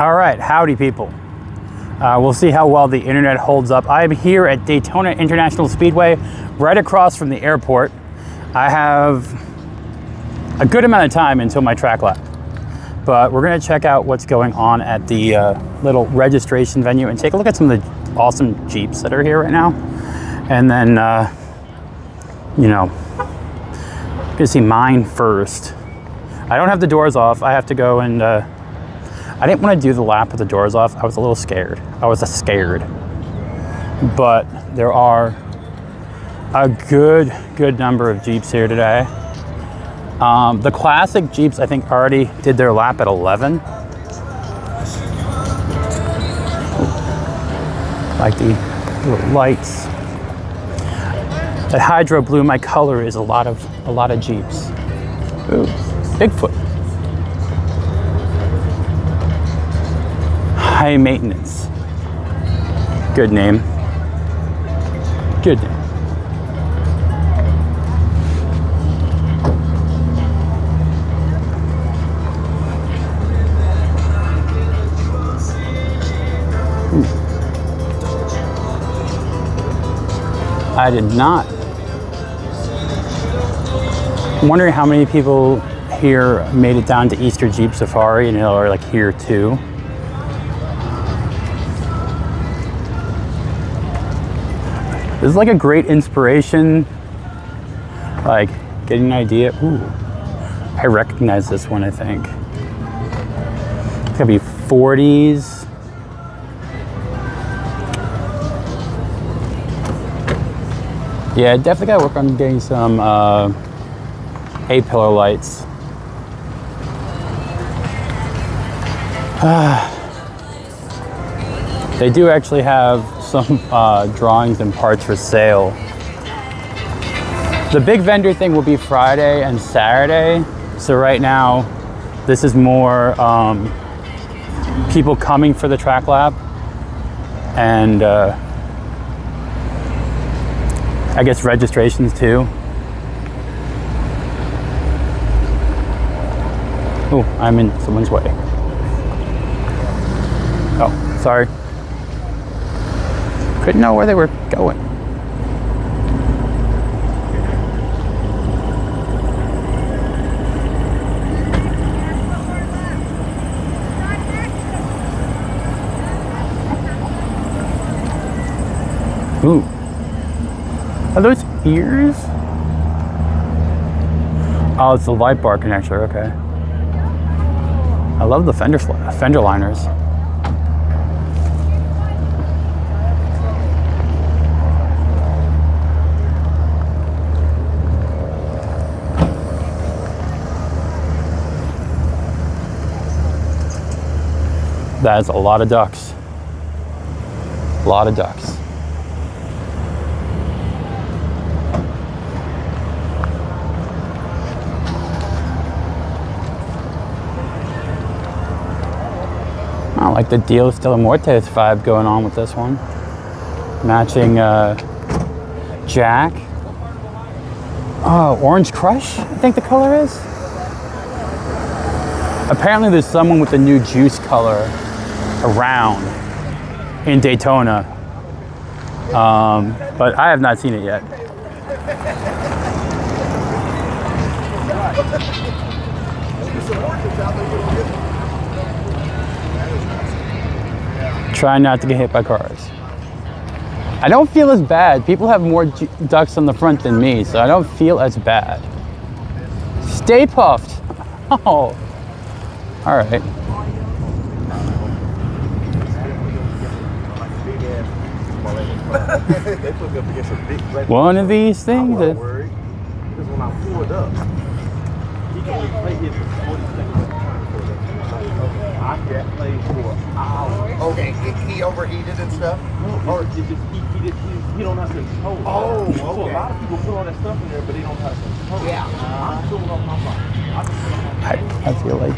All right, howdy people. We'll see how well the internet holds up. I'm here at Daytona International Speedway, right across from the airport. I have a good amount of time until my track lap, but we're gonna check out what's going on at the little registration venue and take a look at some of the awesome Jeeps that are here right now. And then, you know, gonna see mine first. I don't have the doors off. I have to go and, I didn't want to do the lap with the doors off. I was a little scared. But there are a good number of Jeeps here today. The classic Jeeps, I think, already did their lap at 11. Like the little lights. That hydro blue, my color, is a lot of Jeeps. Ooh, Bigfoot. High maintenance. Good name. Good name. I did not. I'm wondering how many people here made it down to Easter Jeep Safari and are like here too. This is like a great inspiration, like getting an idea. Ooh, I recognize this one, I think. It's gonna be 40s. Yeah, definitely gotta work on getting some A-pillar lights. They do actually have some drawings and parts for sale. The big vendor thing will be Friday and Saturday. So right now, this is more people coming for the track lap and I guess registrations too. Oh, I'm in someone's way. Oh, sorry. Couldn't know where they were going. Ooh. Are those ears? Oh, it's the light bar connector, okay. I love the fender liners. That is a lot of ducks. A lot of ducks. I like the Dios de la Muertes vibe going on with this one. Matching Jack. Oh, Orange Crush, I think the color is. Apparently there's someone with the new juice color around in Daytona. But I have not seen it yet. Try not to get hit by cars. I don't feel as bad. People have more ducks on the front than me, so I don't feel as bad. Stay puffed. Oh, all right. One of these things. That... Okay, he overheated and stuff? Or it just, he don't have control. Oh, okay. So a lot of people put all that stuff in there, but they don't have control. Yeah. I'm doing off my phone. I feel like...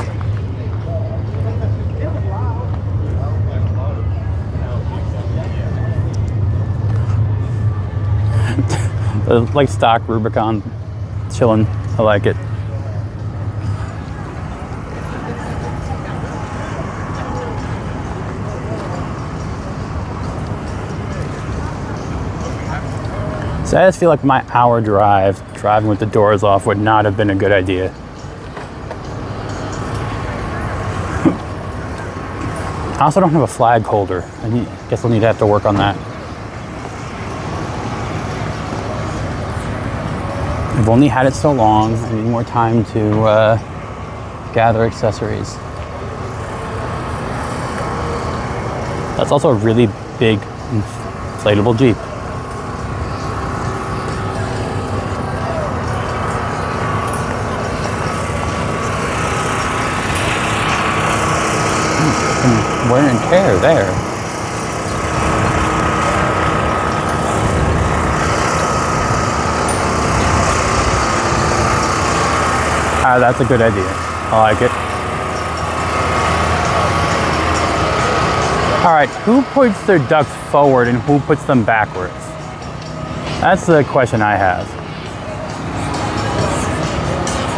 like stock Rubicon, chilling. I like it. So I just feel like my hour drive, driving with the doors off, would not have been a good idea. I also don't have a flag holder. I guess we'll need to have to work on that. I've only had it so long. I need more time to gather accessories. That's also a really big inflatable Jeep. Some wear and tear there. That's a good idea. I like it. All right, who puts their ducks forward and who puts them backwards? That's the question I have.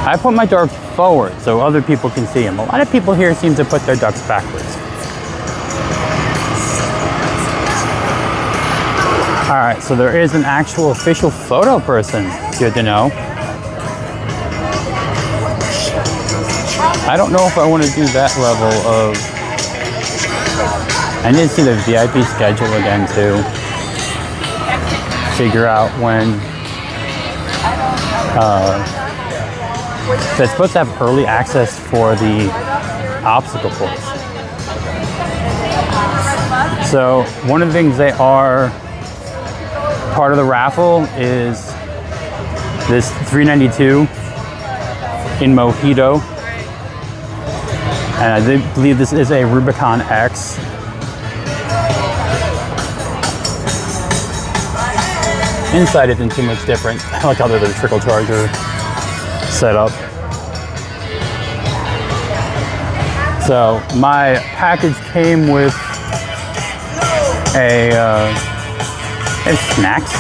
I put my ducks forward so other people can see them. A lot of people here seem to put their ducks backwards. All right, so there is an actual official photo person. Good to know. I don't know if I want to do that level of... I need to see the VIP schedule again too. Figure out when... they're supposed to have early access for the obstacle course. So one of the things they are part of the raffle is this 392 in Mojito. And I believe this is a Rubicon X. Inside isn't too much different. I like how there's a trickle charger set up. So my package came with snacks.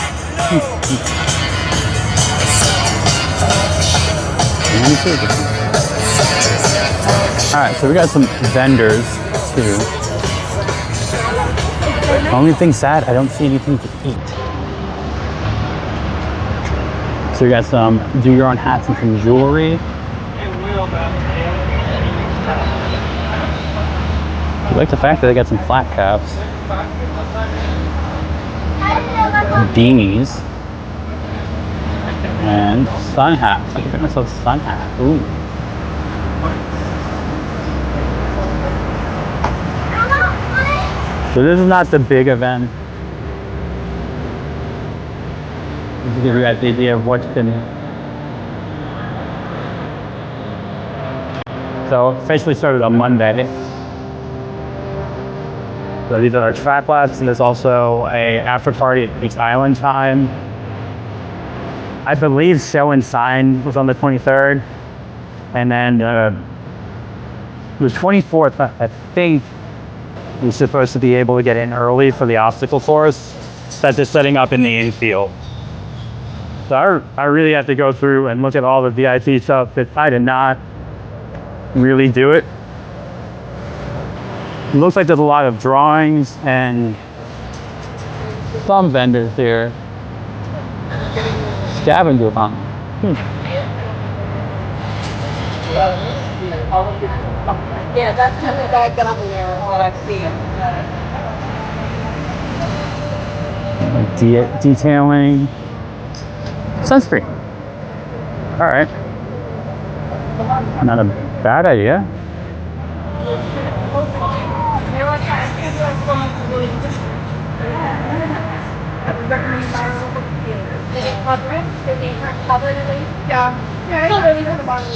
All right, so we got some vendors too. Only thing sad, I don't see anything to eat. So we got some do your own hats and some jewelry. I like the fact that they got some flat caps. Beanies. And sun hats. I can get myself a sun hat. Ooh. So this is not the big event. Just to give you guys the idea of what's been. So officially started on Monday. So these are our track laps, and there's also a after party at Beach Island time. I believe show and sign was on the 23rd, and then the 24th, I think, we're supposed to be able to get in early for the obstacle course that they're setting up in the infield. So I really have to go through and look at all the VIP stuff that I did not really do it. It looks like there's a lot of drawings and some vendors here. Scavenger hunt. Yeah, that's kind of back up there, what I've seen. Detailing. Sunscreen. All right. Not a bad idea. Did it cover it? Did they cover it at least? Yeah. Yeah, it's really for the bottom.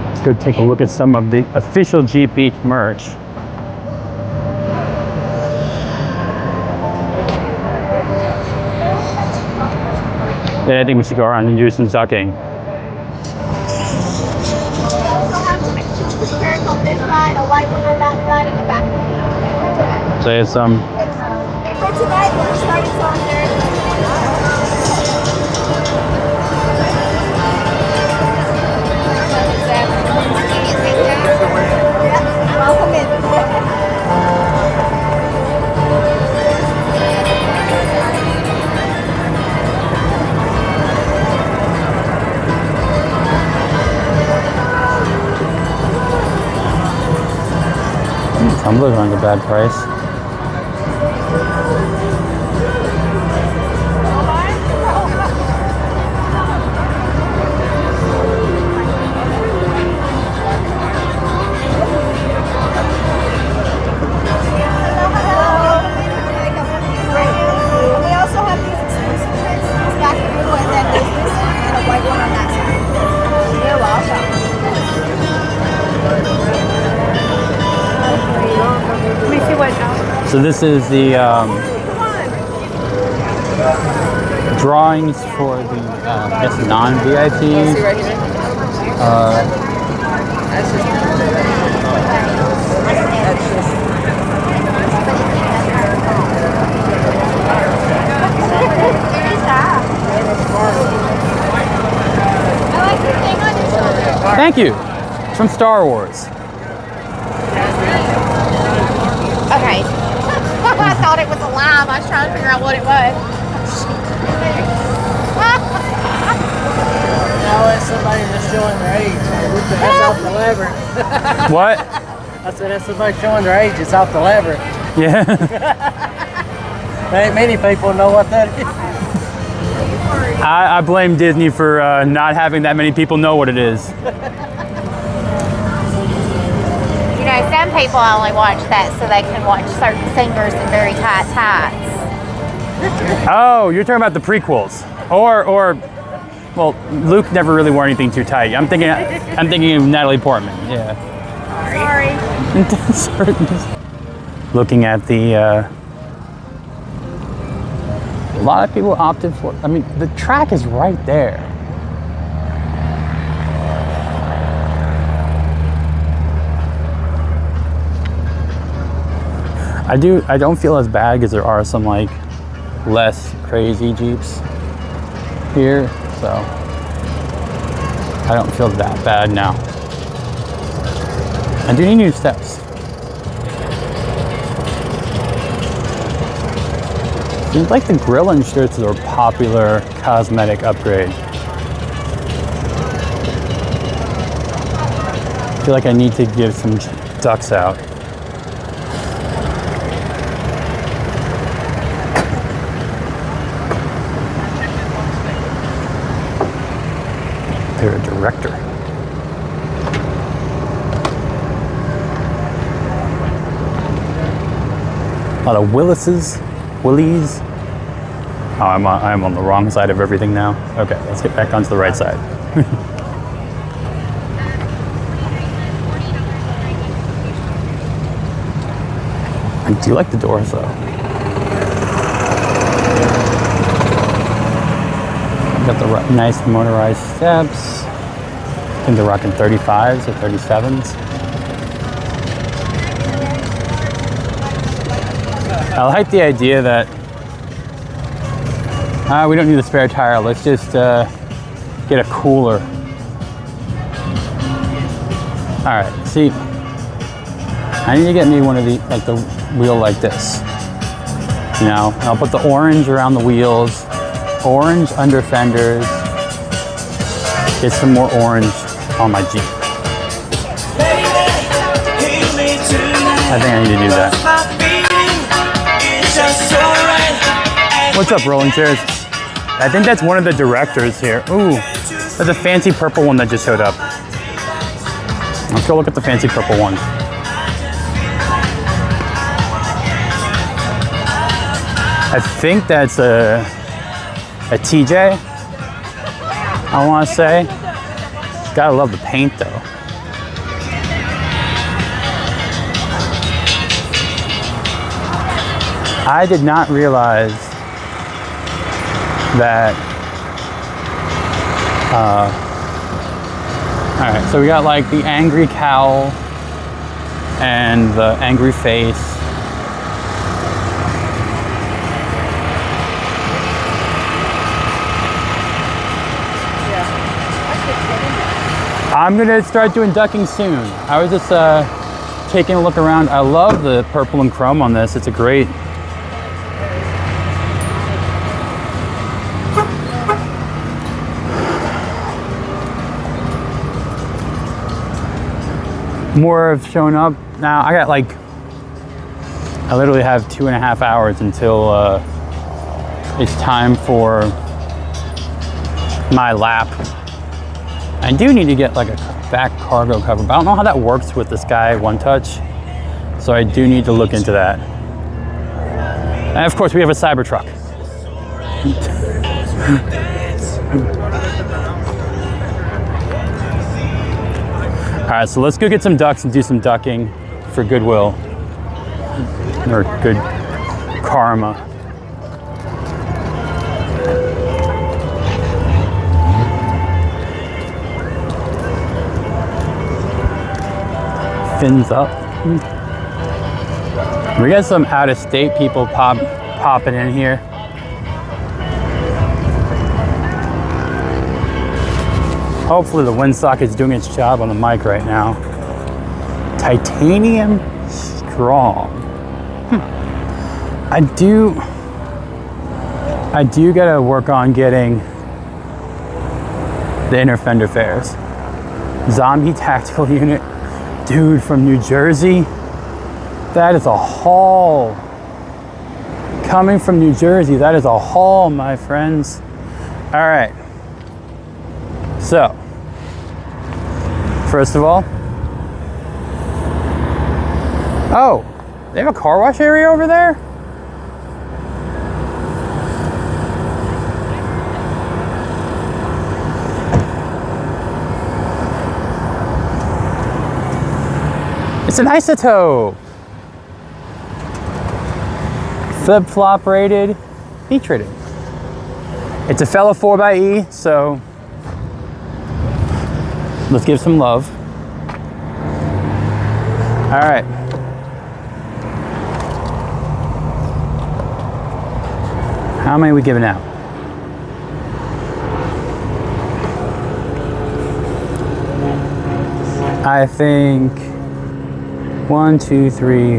Let's go take a look at some of the official Jeep Beach merch. Then I think we should go around and do some ducking. So there's some. For tonight, we're starting on Thursday. Welcome in. Tumblers aren't a bad price. We also have these exclusive prints, these back and blue and then business, and a white one on that side. You're welcome. Let me see what else. So this is the drawings for the I guess non-VIPs. Thank you. It's from Star Wars. Okay. I thought it was alive. I was trying to figure out what it was. Now that's somebody that's showing their age. That's off the lever. What? I said that's somebody showing their age. It's off the lever. Yeah. There ain't many people know what that is. I blame Disney for not having that many people know what it is. You know, some people only watch that so they can watch certain singers in very tight tights. Oh, you're talking about the prequels, or, well, Luke never really wore anything too tight. I'm thinking of Natalie Portman. Yeah. Sorry. Looking at the. A lot of people opted for. I mean, the track is right there. I don't feel as bad because there are some like less crazy Jeeps here, so I don't feel that bad now. I do need new steps. Seems like the grill inserts are a popular cosmetic upgrade. I feel like I need to give some ducks out. They're a director. A lot of Willies. Oh, I'm on the wrong side of everything now. Okay, let's get back onto the right side. I do like the doors though. Got the nice motorized steps. I think they're rocking 35s or 37s. I like the idea that we don't need a spare tire. Let's just get a cooler. All right, see, I need to get me one of the, like the wheel like this. You know, and I'll put the orange around the wheels, orange under fenders, get some more orange on my Jeep. I think I need to do that. What's up, rolling chairs? I think that's one of the directors here. Ooh, there's a fancy purple one that just showed up. Let's go look at the fancy purple one. I think that's a TJ, I want to say. Gotta love the paint though. I did not realize that, all right, so we got like the angry cowl and the angry face. I'm gonna start doing ducking soon. I was just taking a look around. I love the purple and chrome on this. It's a great. More have shown up now. I got like I literally have 2.5 hours until it's time for my lap. I do need to get like a back cargo cover, but I don't know how that works with the Sky One Touch. So I do need to look into that. And of course we have a Cybertruck. All right, so let's go get some ducks and do some ducking for goodwill or good karma. Fins up. We got some out-of-state people popping in here. Hopefully the windsock is doing its job on the mic right now. Titanium strong. I do gotta work on getting the inner fender fairs. Zombie tactical unit. Dude, from New Jersey. That is a haul. Coming from New Jersey, that is a haul, my friends. All right. So, first of all, oh, they have a car wash area over there? It's an isotope. Flip-flop rated, beach rated. It's a fellow 4xe, so let's give some love. All right. How many are we giving out? I think 1, 2, 3,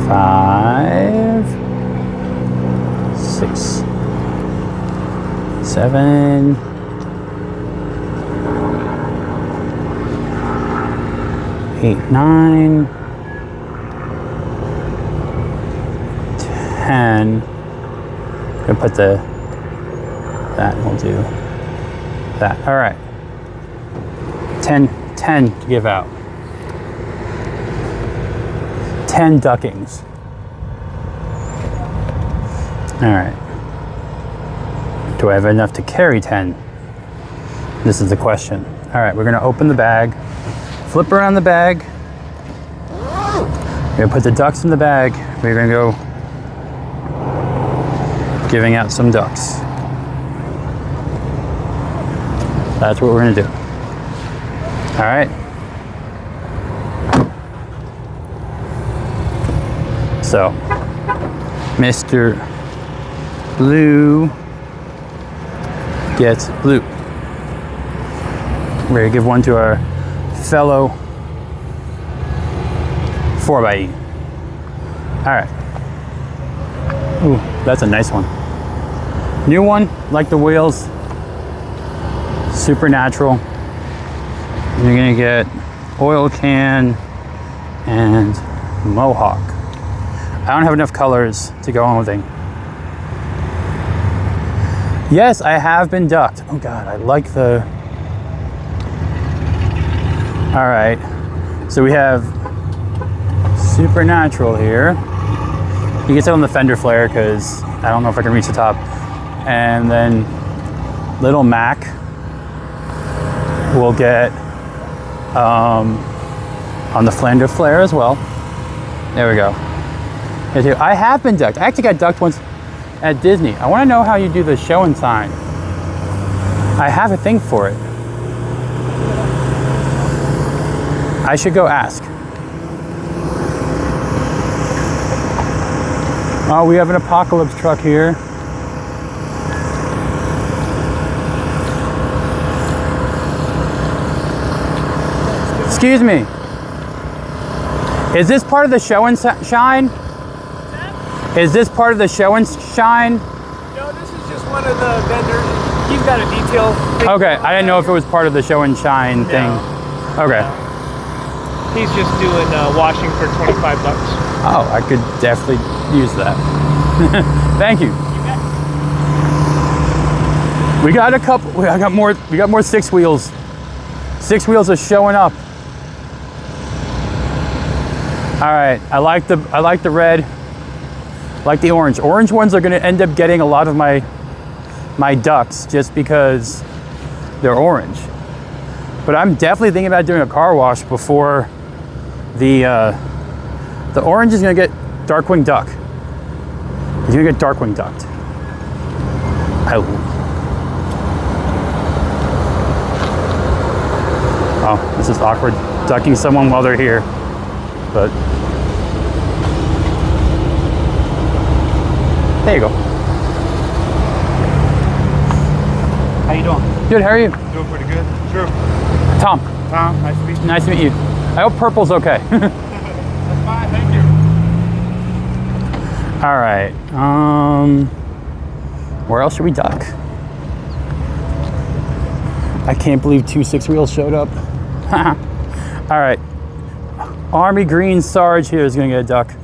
5, 6, 7, 8, 9, 10. Gonna put that, we'll do that. All right. 10 to give out. 10 duckings. All right. Do I have enough to carry 10? This is the question. All right, we're gonna open the bag, flip around the bag. We're gonna put the ducks in the bag. We're gonna go giving out some ducks. That's what we're gonna do. All right. So, Mr. Blue gets blue. We're gonna give one to our fellow 4xe. All right. Ooh, that's a nice one. New one, like the wheels. Supernatural. You're gonna get oil can and Mohawk. I don't have enough colors to go on with it. Yes, I have been ducked. Oh God, I like the... All right, so we have Supernatural here. You can sit on the fender flare because I don't know if I can reach the top. And then Little Mac will get on the fender flare as well. There we go. I have been ducked. I actually got ducked once at Disney. I want to know how you do the show and sign. I have a thing for it. I should go ask. Oh, we have an apocalypse truck here. Excuse me. Is this part of the show and shine? Is this part of the show and shine? No, this is just one of the vendors. He's got a detail. Okay, I didn't know if it was part of the show and shine thing. Okay. He's just doing washing for 25 bucks. Oh, I could definitely use that. Thank you. We got a couple. We got more six wheels. Six wheels are showing up. All right. I like the red. I like the orange. Orange ones are going to end up getting a lot of my ducks just because they're orange. But I'm definitely thinking about doing a car wash before the orange is going to get Darkwing Duck. He's going to get Darkwing Ducked. Oh, this is awkward, ducking someone while they're here. But there you go. How you doing? Good, how are you? Doing pretty good. Sure. Tom. Tom, nice to meet you. Nice to meet you. I hope purple's okay. That's fine, thank you. All right. Where else should we duck? I can't believe 2 6 wheels showed up. All right. Army Green Sarge here is gonna get a duck.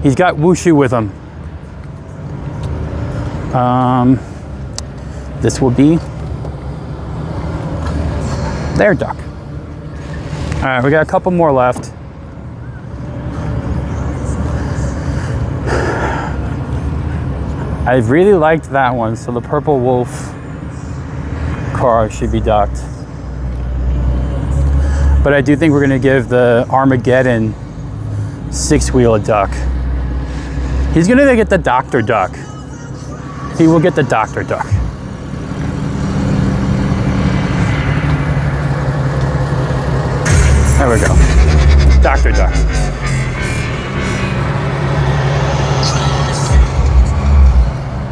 He's got Wushu with him. This will be their duck. All right, we got a couple more left. I really liked that one, so the Purple Wolf car should be ducked. But I do think we're gonna give the Armageddon 6-wheel a duck. He's gonna get the Dr. Duck. He will get the Dr. Duck. There we go. Dr. Duck.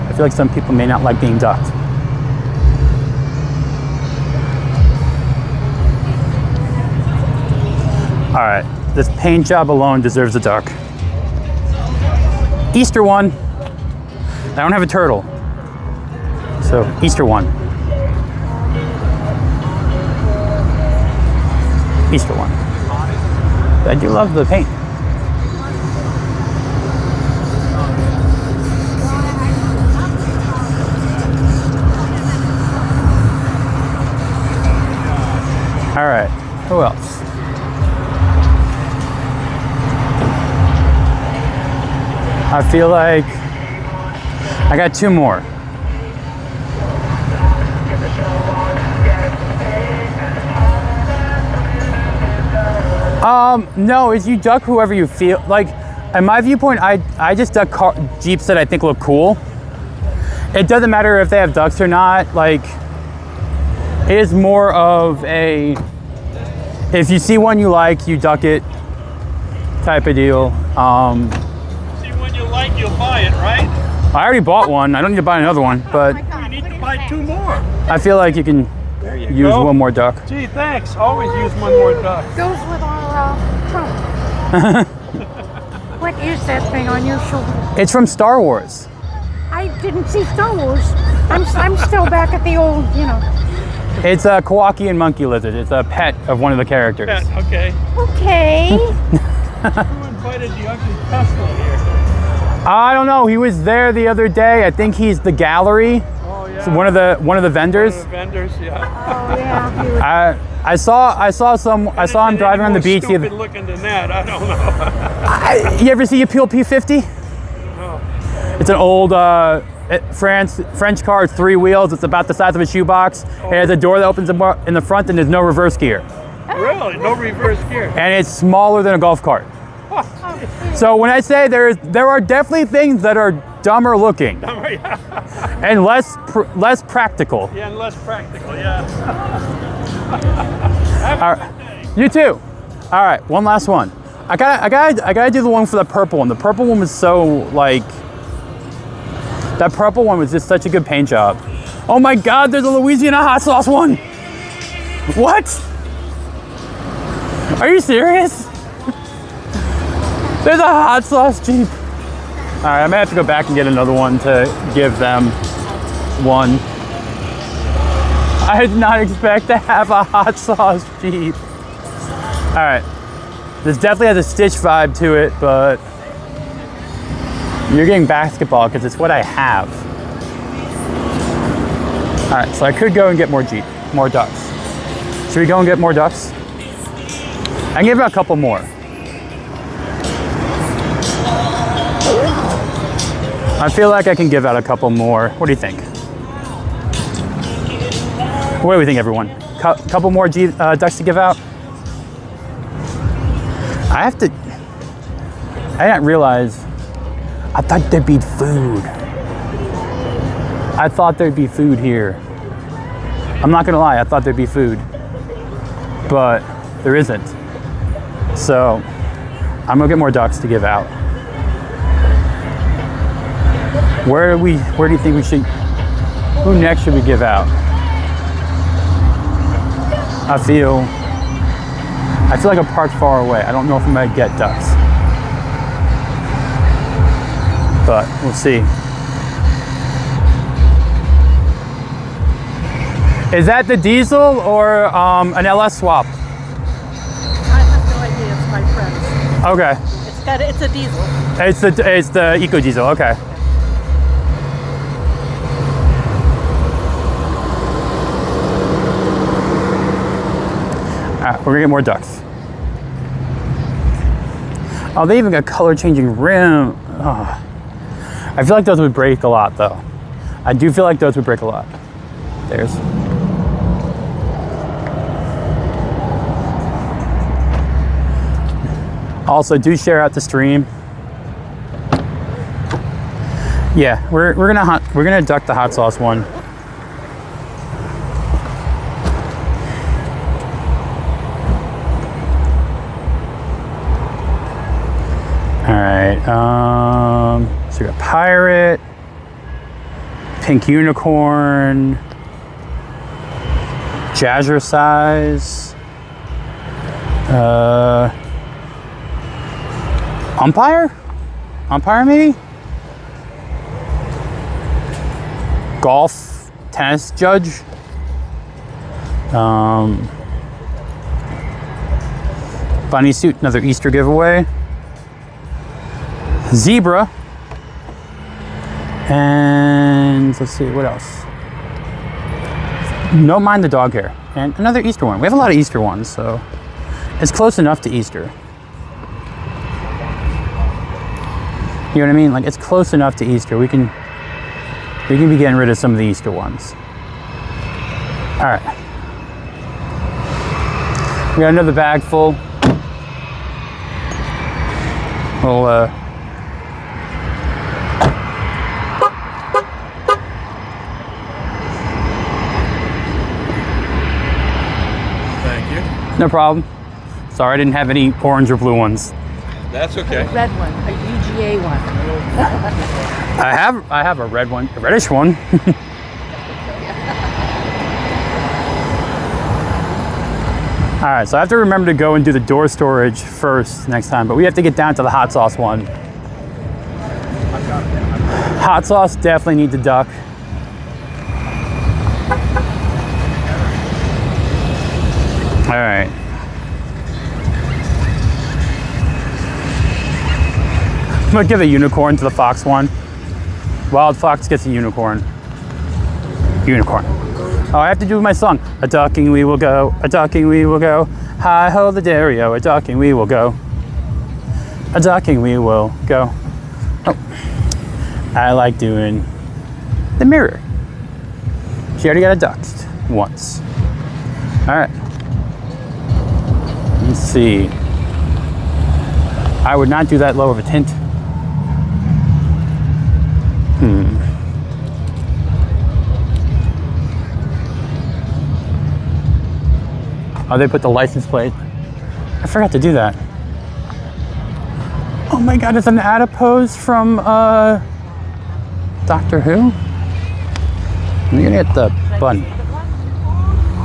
I feel like some people may not like being ducked. All right, this paint job alone deserves a duck. Easter one. I don't have a turtle. So, Easter one. Easter one. I do love the paint. All right, who else? I feel like I got 2 more. No, is you duck whoever you feel like. In my viewpoint, I just duck Jeeps that I think look cool. It doesn't matter if they have ducks or not. Like, it is more of a, if you see one you like, you duck it type of deal. See one you like, you'll buy it, right? I already bought one. I don't need to buy another one, but You need to buy 2 more. I feel like you can use go. one more duck. Gee, thanks. Always use one more duck. Goes with our trunk. What is that thing on your shoulder? It's from Star Wars. I didn't see Star Wars. I'm still back at the old, you know. It's a Kowakian monkey lizard. It's a pet of one of the characters. Pet, okay. Okay. Who invited the ugly pestle here? I don't know. He was there the other day. I think he's the gallery. Oh yeah. It's one of the vendors. The vendors, yeah. Oh yeah. He was, I saw him driving on the beach. More stupid looking than that, I don't know. You ever see Appeal P50? Oh. It's an old French car, 3 wheels. It's about the size of a shoebox. It has a door that opens in the front, and there's no reverse gear. Really? No reverse gear? And it's smaller than a golf cart. So when I say there are definitely things that are dumber looking and less practical. Yeah, and less practical, yeah. All right. You too. All right, one last one. I gotta do the one for the purple one. The purple one was so like, that purple one was just such a good paint job. Oh my God, there's a Louisiana hot sauce one. What? Are you serious? There's a hot sauce Jeep. All right, I may have to go back and get another one to give them one. I did not expect to have a hot sauce Jeep. All right, This definitely has a Stitch vibe to it, but you're getting basketball because it's what I have. All right, so I could go and get more ducks. Should we go and get more ducks? I can give it a couple more. I feel like I can give out a couple more. What do you think? What do we think, everyone? Couple more ducks to give out? I didn't realize, I thought there'd be food. I thought there'd be food here. I'm not gonna lie, I thought there'd be food, but there isn't. So I'm gonna get more ducks to give out. Where do you think we should, who next should we give out? I feel like I'm parked far away. I don't know if I'm gonna get ducks, but we'll see. Is that the diesel or an LS swap? I have no idea. It's my friend's. Okay. It's a diesel. It's the eco diesel. Okay. All right, we're gonna get more ducks. Oh, they even got color changing rim. Oh. I feel like those would break a lot though. I do feel like those would break a lot. There's. Also, do share out the stream. Yeah, we're gonna duck the hot sauce one. All right. So we got pirate, pink unicorn, jazzercise, umpire maybe, golf tennis judge, bunny suit, another Easter giveaway, zebra, and let's see what else. Don't mind the dog hair, and another Easter one. We have a lot of Easter ones, so it's close enough to Easter. You know what I mean? Like, it's close enough to Easter. We can be getting rid of some of the Easter ones. All right. We got another bag full. We'll Thank you. no problem. Sorry, I didn't have any orange or blue ones. That's okay. Red one, a UGA one. I have a red one, a reddish one. All right, so I have to remember to go and do the door storage first next time, but we have to get down to the hot sauce one. Hot sauce definitely need to duck. All right. I'm gonna give a unicorn to the fox one. Wild fox gets a unicorn. Unicorn. Oh, I have to do my song. A ducking we will go, a ducking we will go. Hi ho the dairy-o, a ducking we will go. A ducking we will go. Oh, I like doing the mirror. She already got a ducked once. All right. Let's see. I would not do that low of a tint. Oh, they put the license plate. I forgot to do that. Oh my God, it's an adipose from Doctor Who. I'm gonna get the bun.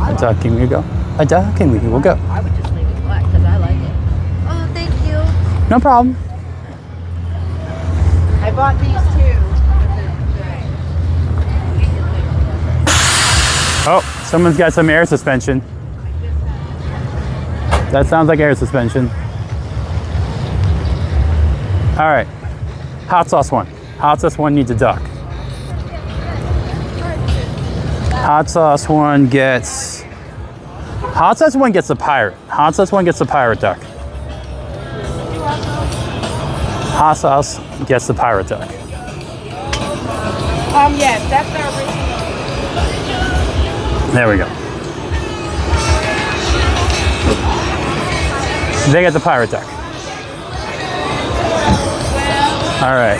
A ducking we go. A ducking we will go. I would just leave it black because I like it. Oh, thank you. No problem. I bought these too. Oh, someone's got some air suspension. That sounds like air suspension. All right, hot sauce one. Hot sauce one needs a duck. Hot sauce one gets the pirate. Hot sauce one gets the pirate duck. Hot sauce gets the pirate duck. Yes, that's the original. There we go. They get the pirate duck. All right.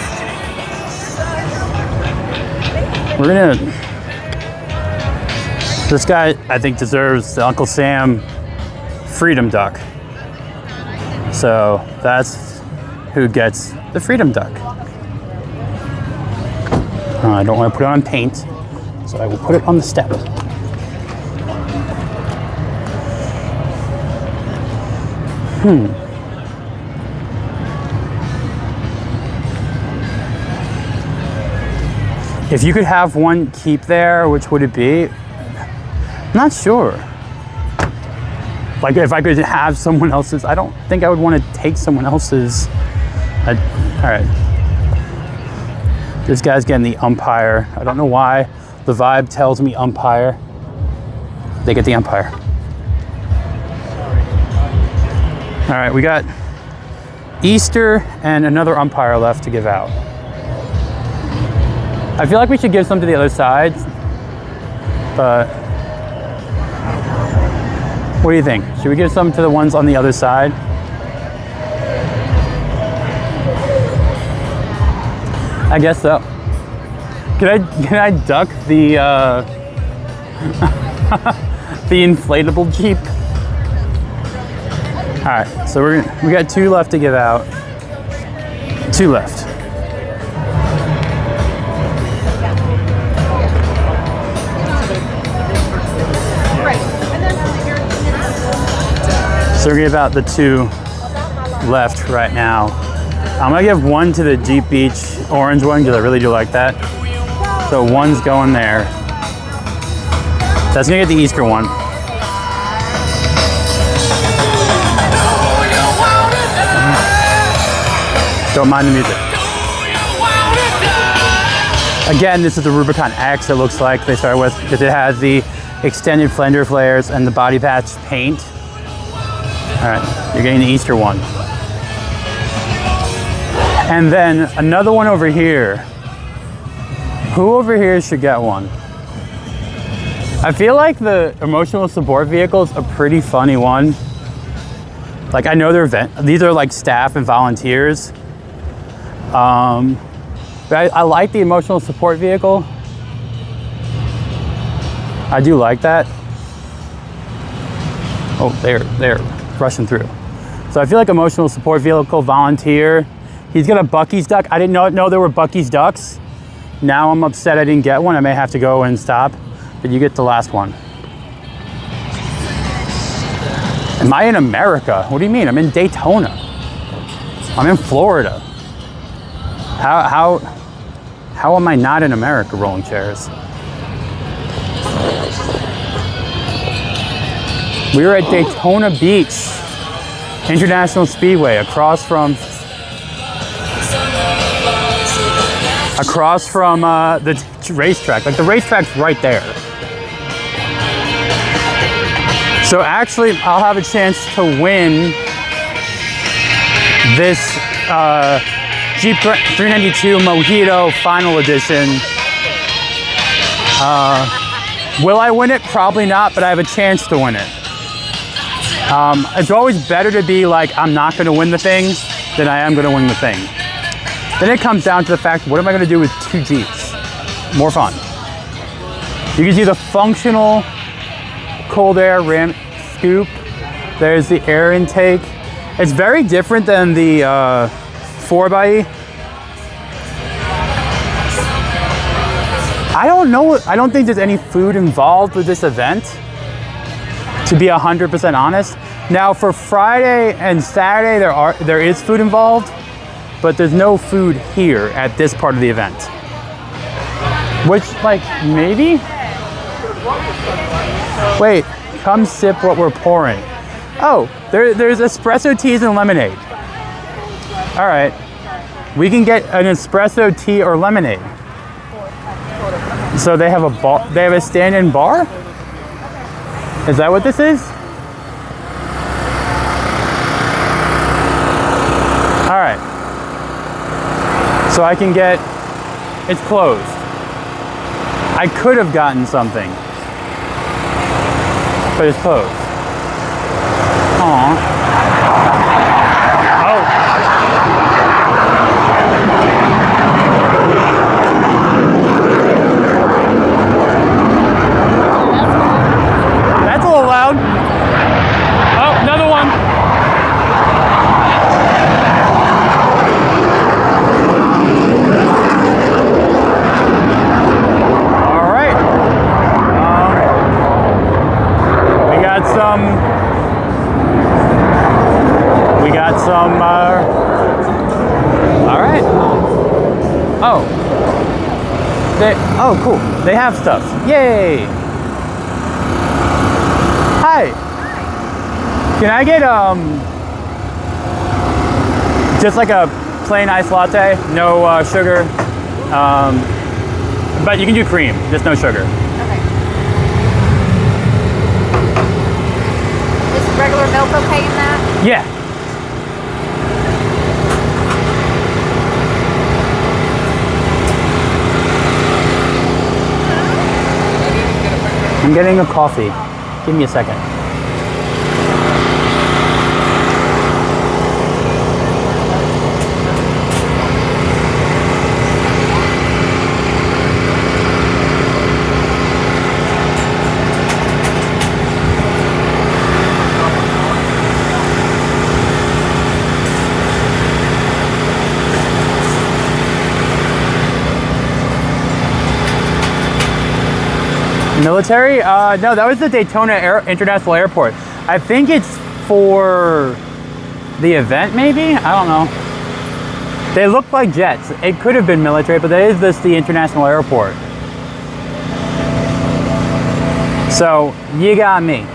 This guy, I think, deserves the Uncle Sam Freedom Duck. So that's who gets the Freedom Duck. I don't want to put it on paint, so I will put it on the step. If you could have one keep there, which would it be? Not sure. Like if I could have someone else's, I don't think I would want to take someone else's. All right. This guy's getting the umpire. I don't know why. The vibe tells me umpire. They get the umpire. All right, we got Easter and another umpire left to give out. I feel like we should give some to the other side, but what do you think? Should we give some to the ones on the other side? I guess so. Can I duck the the inflatable Jeep? All right, so we got 2 left to give out. 2 left. So we're gonna give out the 2 left right now. I'm gonna give 1 to the Jeep Beach orange one because I really do like that. So 1's going there. That's gonna get the Easter one. Don't mind the music. Again, this is the Rubicon X, it looks like they started with, because it has the extended fender flares and the body patch paint. All right, you're getting the Easter one. And then another one over here. Who over here should get one? I feel like the emotional support vehicle is a pretty funny one. Like I know these are like staff and volunteers. But I like the emotional support vehicle. I do like that. Oh, they're rushing through. So I feel like emotional support vehicle volunteer. He's got a Bucky's duck. I didn't know there were Bucky's ducks. Now I'm upset I didn't get one. I may have to go and stop. But you get the last one. Am I in America? What do you mean? I'm in Daytona. I'm in Florida. How am I not in America, rolling chairs? We were at Daytona Beach International Speedway across from the racetrack. Like the racetrack's right there. So actually, I'll have a chance to win this Jeep 392 Mojito Final Edition. Will I win it? Probably not, but I have a chance to win it. It's always better to be like, I'm not going to win the thing than I am going to win the thing. Then it comes down to the fact, what am I going to do with 2 Jeeps? More fun. You can see the functional cold air rim scoop. There's the air intake. It's very different than the 4xe. I don't know. I don't think there's any food involved with this event, to be 100% honest. Now for Friday and Saturday, there is food involved, but there's no food here at this part of the event. Which, like, maybe? Wait, come sip what we're pouring. Oh, there's espresso teas and lemonade. All right. We can get an espresso, tea, or lemonade. So they have a bar. They have a stand-in bar. Is that what this is? All right. So I can get. It's closed. I could have gotten something, but it's closed. Aww. Oh. That's a little loud. Oh, another one. All right. We got some, all right. Oh, cool. They have stuff. Yay. Hi. Can I get, just like a plain iced latte, no sugar, but you can do cream, just no sugar. Okay. Is regular milk okay in that? Yeah. I'm getting a coffee. Give me a second. Military? No, that was the Daytona International Airport. I think it's for the event, maybe? I don't know. They look like jets. It could have been military, but that is just the international airport. So, you got me.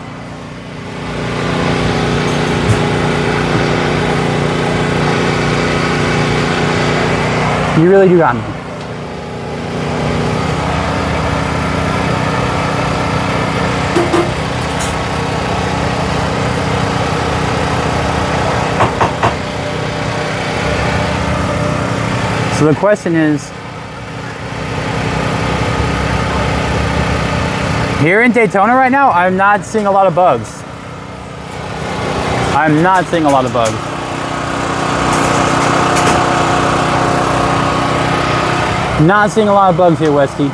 You really do got me. So the question is, here in Daytona right now, I'm not seeing a lot of bugs. I'm not seeing a lot of bugs. Not seeing a lot of bugs here, Westy.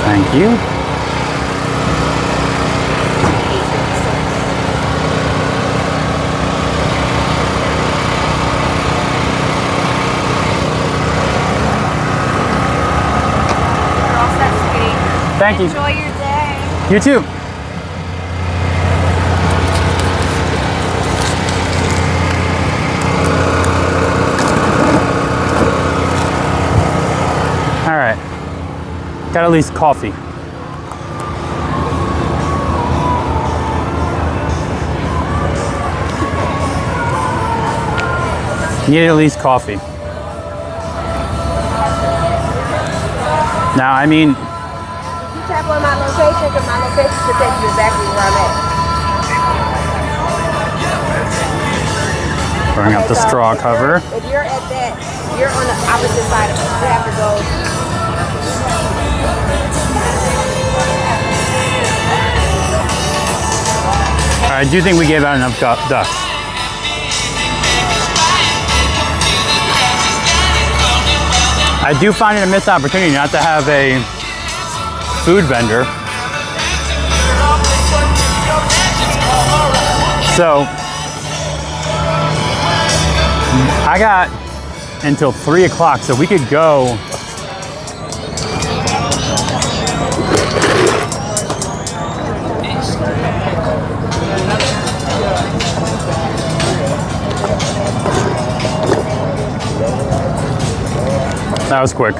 Thank you. Thank you. Enjoy your day. You too. All right. Got at least coffee. Need at least coffee. Now, I mean, Tap on my location, because my location should take you exactly where I'm at. throwing out the straw cover. If you're at that, you're on the opposite side of it. You have to go. I do think we gave out enough ducks. I do find it a missed opportunity not to have a food vendor. So I got until 3 o'clock, so we could go. That was quick.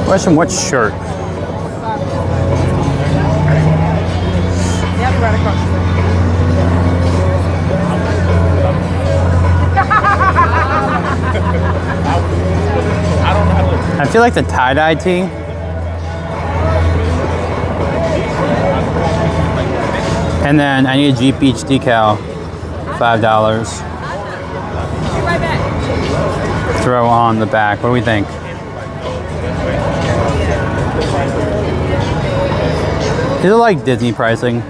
Question, what shirt? Yep, right across the I feel like the tie-dye tee. And then I need a Jeep Beach decal, $5. Throw on the back. What do we think? These are like Disney pricing.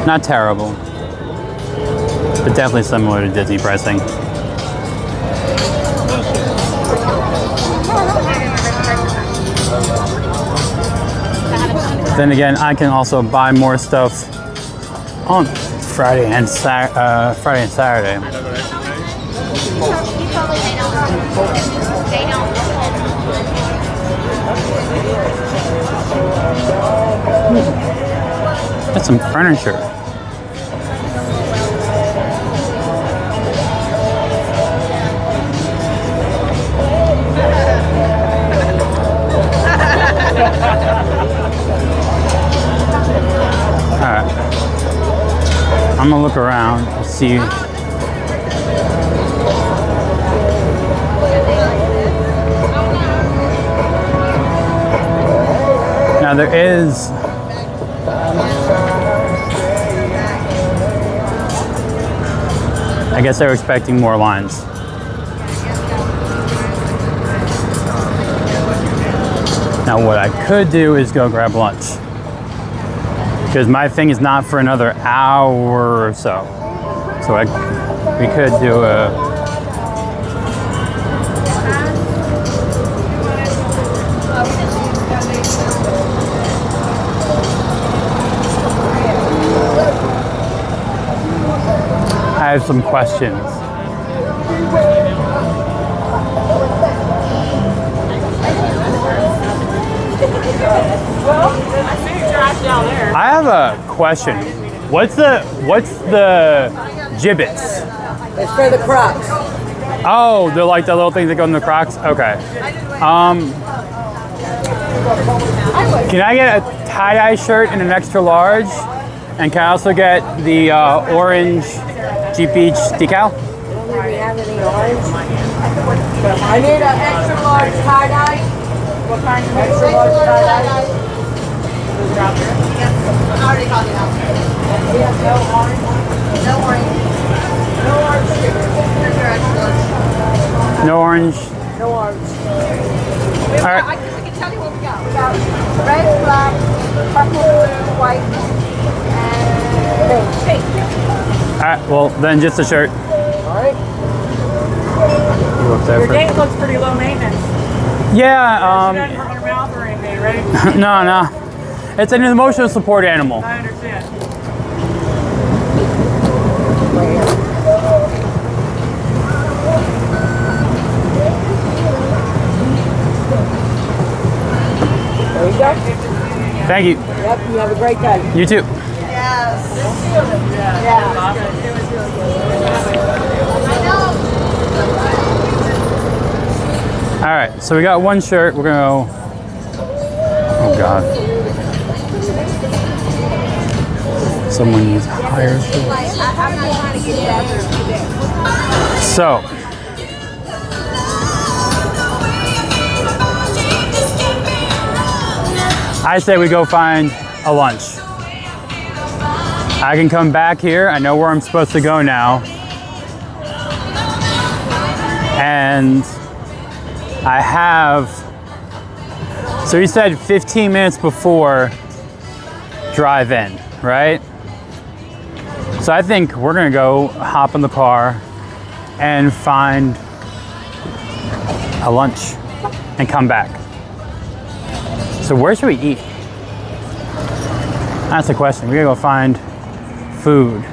Not terrible, but definitely similar to Disney pricing. Then again, I can also buy more stuff on Friday and Saturday. That's some furniture. Alright. I'm gonna look around and see. Now there is I guess they were expecting more lines. Now what I could do is go grab lunch, because my thing is not for another hour or so. So we could do a I have some questions. I have a question. What's the gibbets? It's for the Crocs. Oh, they're like the little things that go in the Crocs? Okay. Can I get a tie-dye shirt in an extra large? And can I also get the orange Jeep Beach decal? Do we have any orange? I need an extra large tie-dye. What kind of extra large tie-dye? I already called it out. We have no orange. No orange. No orange stickers. There's your extra large. No orange. No orange. All right. I can tell you what we got. We got red, black, purple, blue, white, and pink. All right. Well, then just a shirt. All right. You up there Your for- date looks pretty low maintenance. Yeah. She doesn't hurt your mouth or anything, right? No. It's an emotional support animal. I understand. There you go. Thank you. Yep, you have a great day. You too. Yes. All right. So we got one shirt. We're gonna go. Oh God. Someone needs a higher shirt. I'm not trying to get you out there today. So. I say we go find a lunch. I can come back here. I know where I'm supposed to go now. And I have, so you said 15 minutes before drive in, right? So I think we're gonna go hop in the car and find a lunch and come back. So where should we eat? That's the question. We gotta go find food.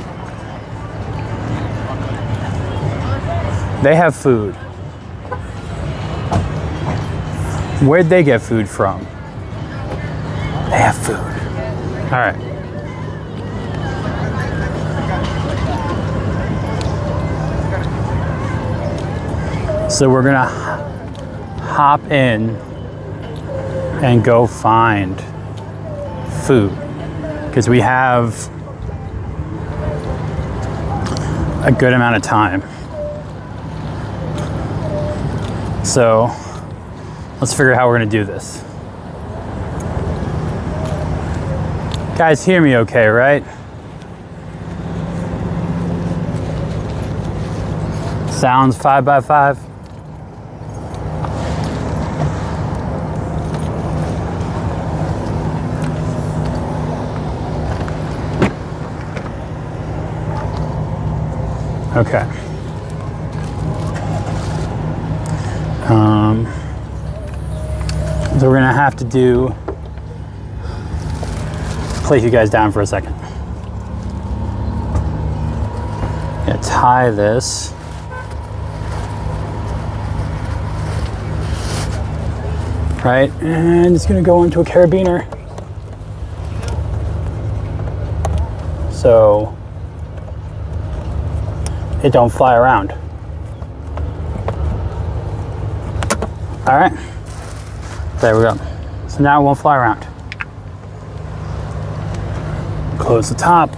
They have food. Where'd they get food from? They have food. All right. So we're gonna hop in and go find food, because we have a good amount of time. So let's figure out how we're gonna do this. Guys, hear me okay, right? Sounds 5x5. Okay. So we're gonna have to place you guys down for a second. Gonna tie this. Right, and it's gonna go into a carabiner. So it don't fly around. All right, there we go. So now it won't fly around. Close the top.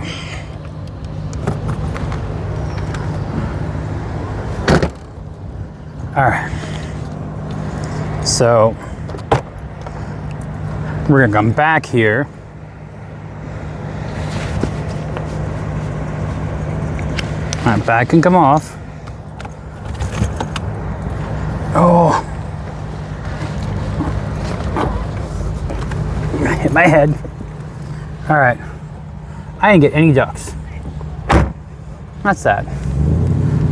All right, so we're gonna come back here. All right, back can come off. Oh, I hit my head. All right, I didn't get any ducks. That's sad.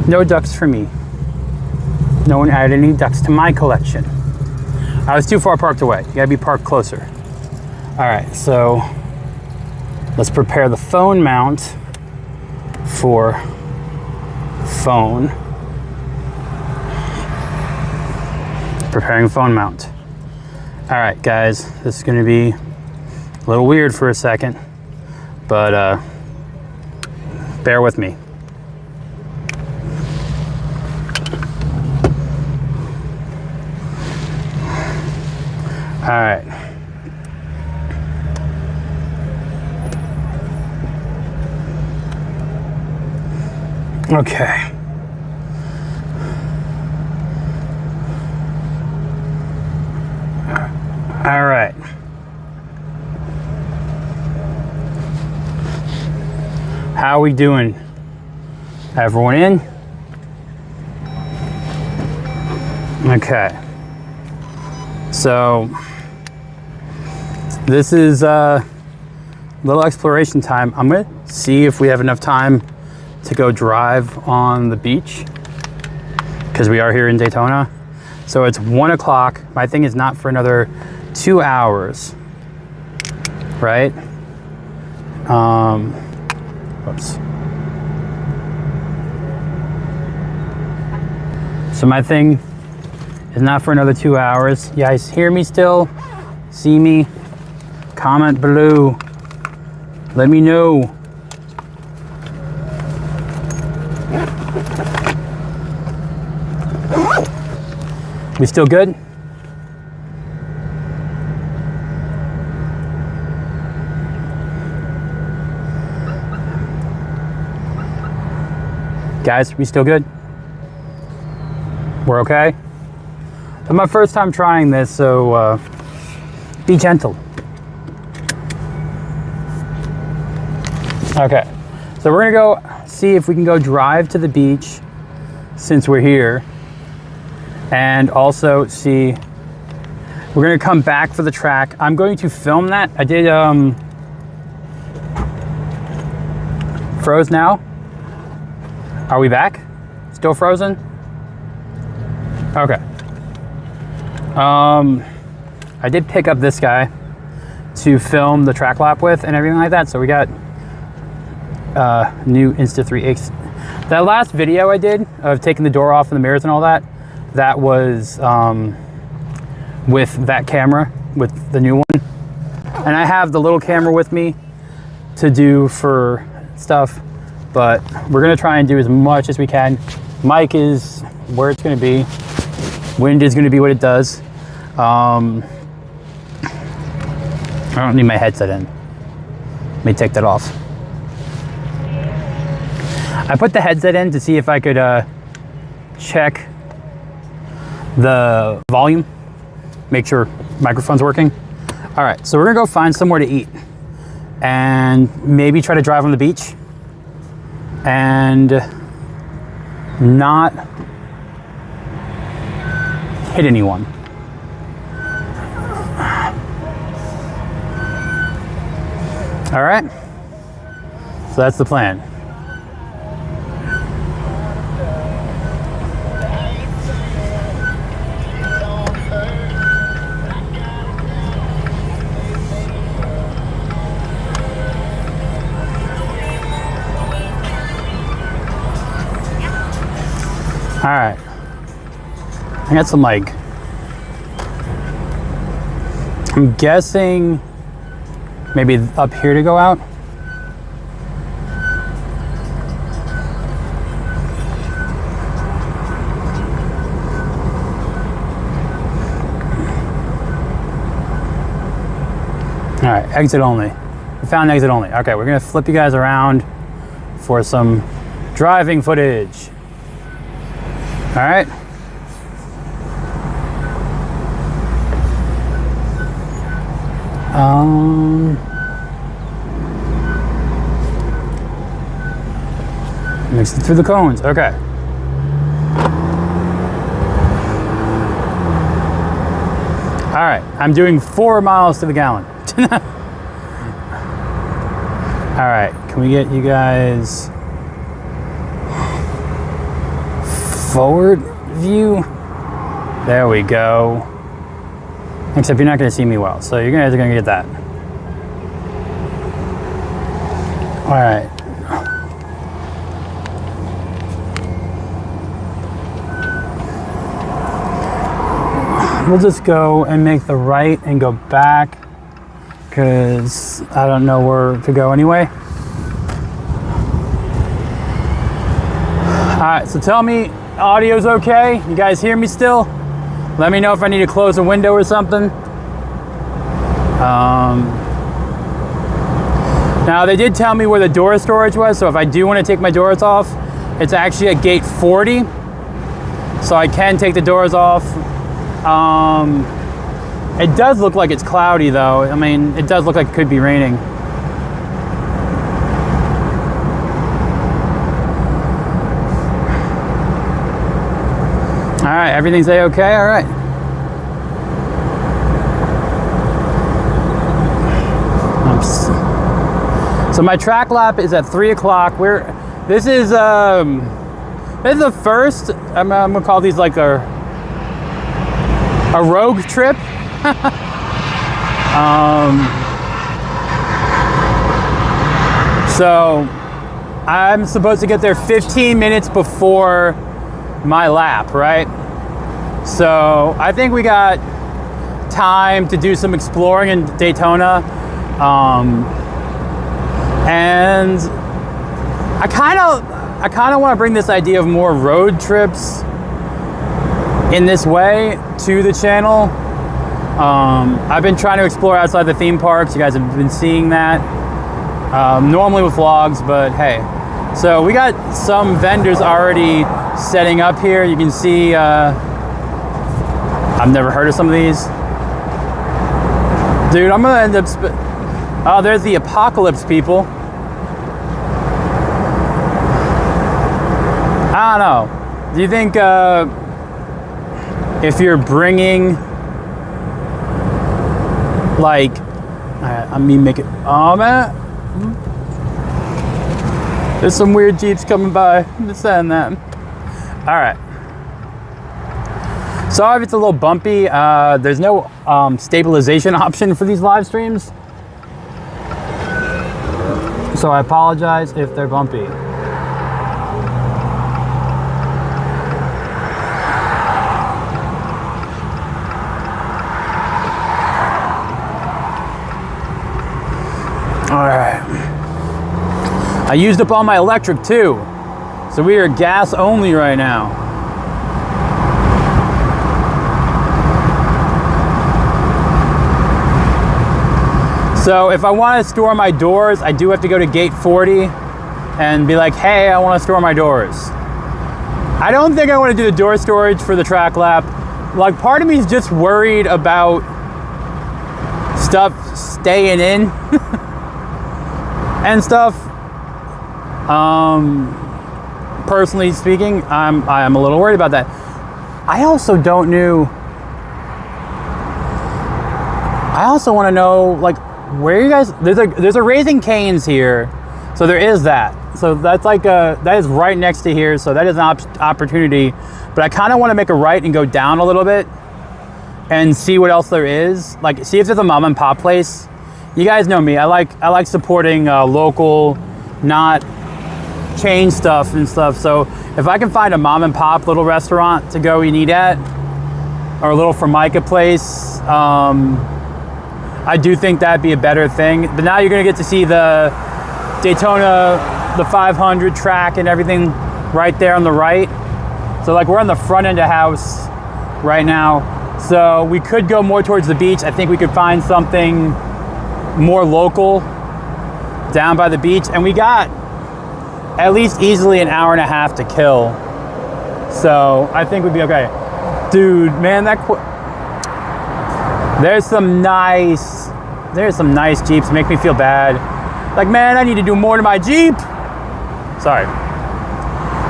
No ducks for me. No one added any ducks to my collection. I was too far parked away. You gotta be parked closer. All right, so let's prepare the phone mount for phone. Preparing phone mount. All right, guys, this is gonna be a little weird for a second, but bear with me. All right. Okay. All right. How are we doing? Everyone in? Okay. So this is a little exploration time. I'm gonna see if we have enough time to go drive on the beach, because we are here in Daytona. So it's 1 o'clock. My thing is not for another 2 hours, right? Whoops. So my thing is not for another 2 hours. You guys hear me still? See me? Comment below. Let me know. We still good? Guys, we still good? We're okay? It's my first time trying this, so be gentle. Okay, so we're gonna go see if we can go drive to the beach since we're here, and also see, we're gonna come back for the track. I'm going to film that. I did froze now. Are we back? Still frozen? Okay. I did pick up this guy to film the track lap with and everything like that. So we got new Insta3X. That last video I did of taking the door off and the mirrors and all that, that was with that camera, with the new one. And I have the little camera with me to do for stuff, but we're gonna try and do as much as we can. Mic is where it's gonna be. Wind is gonna be what it does. I don't need my headset in. Let me take that off. I put the headset in to see if I could check the volume, make sure microphone's working. All right, so we're gonna go find somewhere to eat and maybe try to drive on the beach and not hit anyone. All right, so that's the plan. All right, I got some like, I'm guessing maybe up here to go out. All right, exit only. We found exit only. Okay, we're gonna flip you guys around for some driving footage. All right. Mix it through the cones. Okay. All right, I'm doing 4 miles to the gallon. All right, can we get you guys forward view? There we go. Except you're not gonna see me well, so you guys are gonna get that. All right. We'll just go and make the right and go back because I don't know where to go anyway. All right, so tell me audio's okay? You guys hear me still? Let me know if I need to close a window or something. Now they did tell me where the door storage was, so if I do want to take my doors off, it's actually at gate 40. So I can take the doors off. It does look like it's cloudy though. I mean, it does look like it could be raining. All right, everything's A-okay, all right. So my track lap is at 3 o'clock. This is the first, I'm gonna call these like a rogue trip. So I'm supposed to get there 15 minutes before my lap, right? So I think we got time to do some exploring in Daytona. And I kind of want to bring this idea of more road trips in this way to the channel. I've been trying to explore outside the theme parks. You guys have been seeing that normally with vlogs, but hey. So we got some vendors already setting up here. You can see I've never heard of some of these. Dude, I'm gonna end up oh, there's the apocalypse people. I don't know. Do you think if you're bringing like, I mean, make it, oh man, there's some weird Jeeps coming by. I'm just saying that. All right. Sorry if it's a little bumpy. There's no stabilization option for these live streams. So I apologize if they're bumpy. All right. I used up all my electric too. So we are gas only right now. So if I want to store my doors, I do have to go to gate 40 and be like, hey, I want to store my doors. I don't think I want to do the door storage for the track lap. Like, part of me is just worried about stuff staying in and stuff. Personally speaking, I'm a little worried about that. I also don't know. I also want to know, like, where you guys. There's a Raising Cane's here, so there is that. So that's like that is right next to here. So that is an opportunity. But I kind of want to make a right and go down a little bit and see what else there is. Like, see if there's a mom and pop place. You guys know me. I like supporting local, not chain stuff and stuff. So if I can find a mom and pop little restaurant to go and eat at, or a little Formica place, I do think that'd be a better thing. But now you're gonna get to see the Daytona, the 500 track and everything right there on the right. So like, we're on the front end of house right now. So we could go more towards the beach. I think we could find something more local down by the beach. And we got at least easily an hour and a half to kill. So I think we'd be okay. Dude, man, there's some nice Jeeps. Make me feel bad. Like, man, I need to do more to my Jeep. Sorry.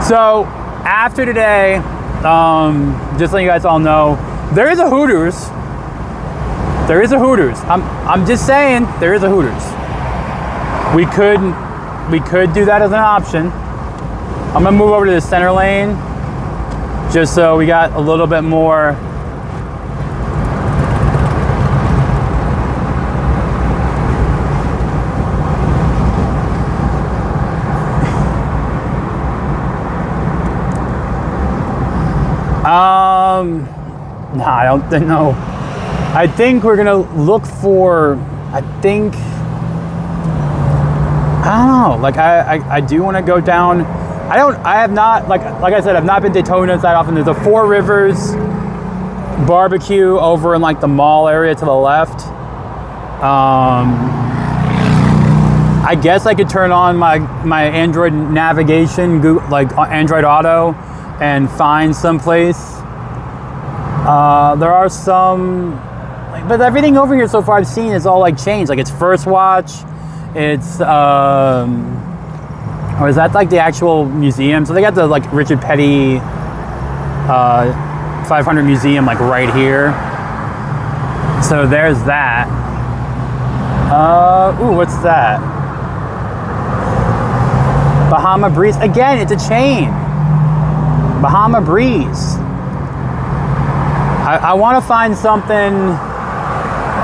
So after today, just letting you guys all know, there is a Hooters. There is a Hooters. I'm just saying, there is a Hooters. We could do that as an option. I'm gonna move over to the center lane, just so we got a little bit more. No, I don't think, no. I think we're gonna look for, I don't know, like I do wanna go down. I have not, like I said, I've not been to Daytona that often. There's a Four Rivers barbecue over in like the mall area to the left. I guess I could turn on my Android navigation, like Android Auto, and find some place. There are some, but everything over here so far I've seen is all like changed. Like, it's First Watch, it's or is that like the actual museum? So they got the like Richard Petty 500 museum like right here. So there's that. Ooh, what's that? Bahama Breeze. Again, it's a chain. Bahama Breeze. I want to find something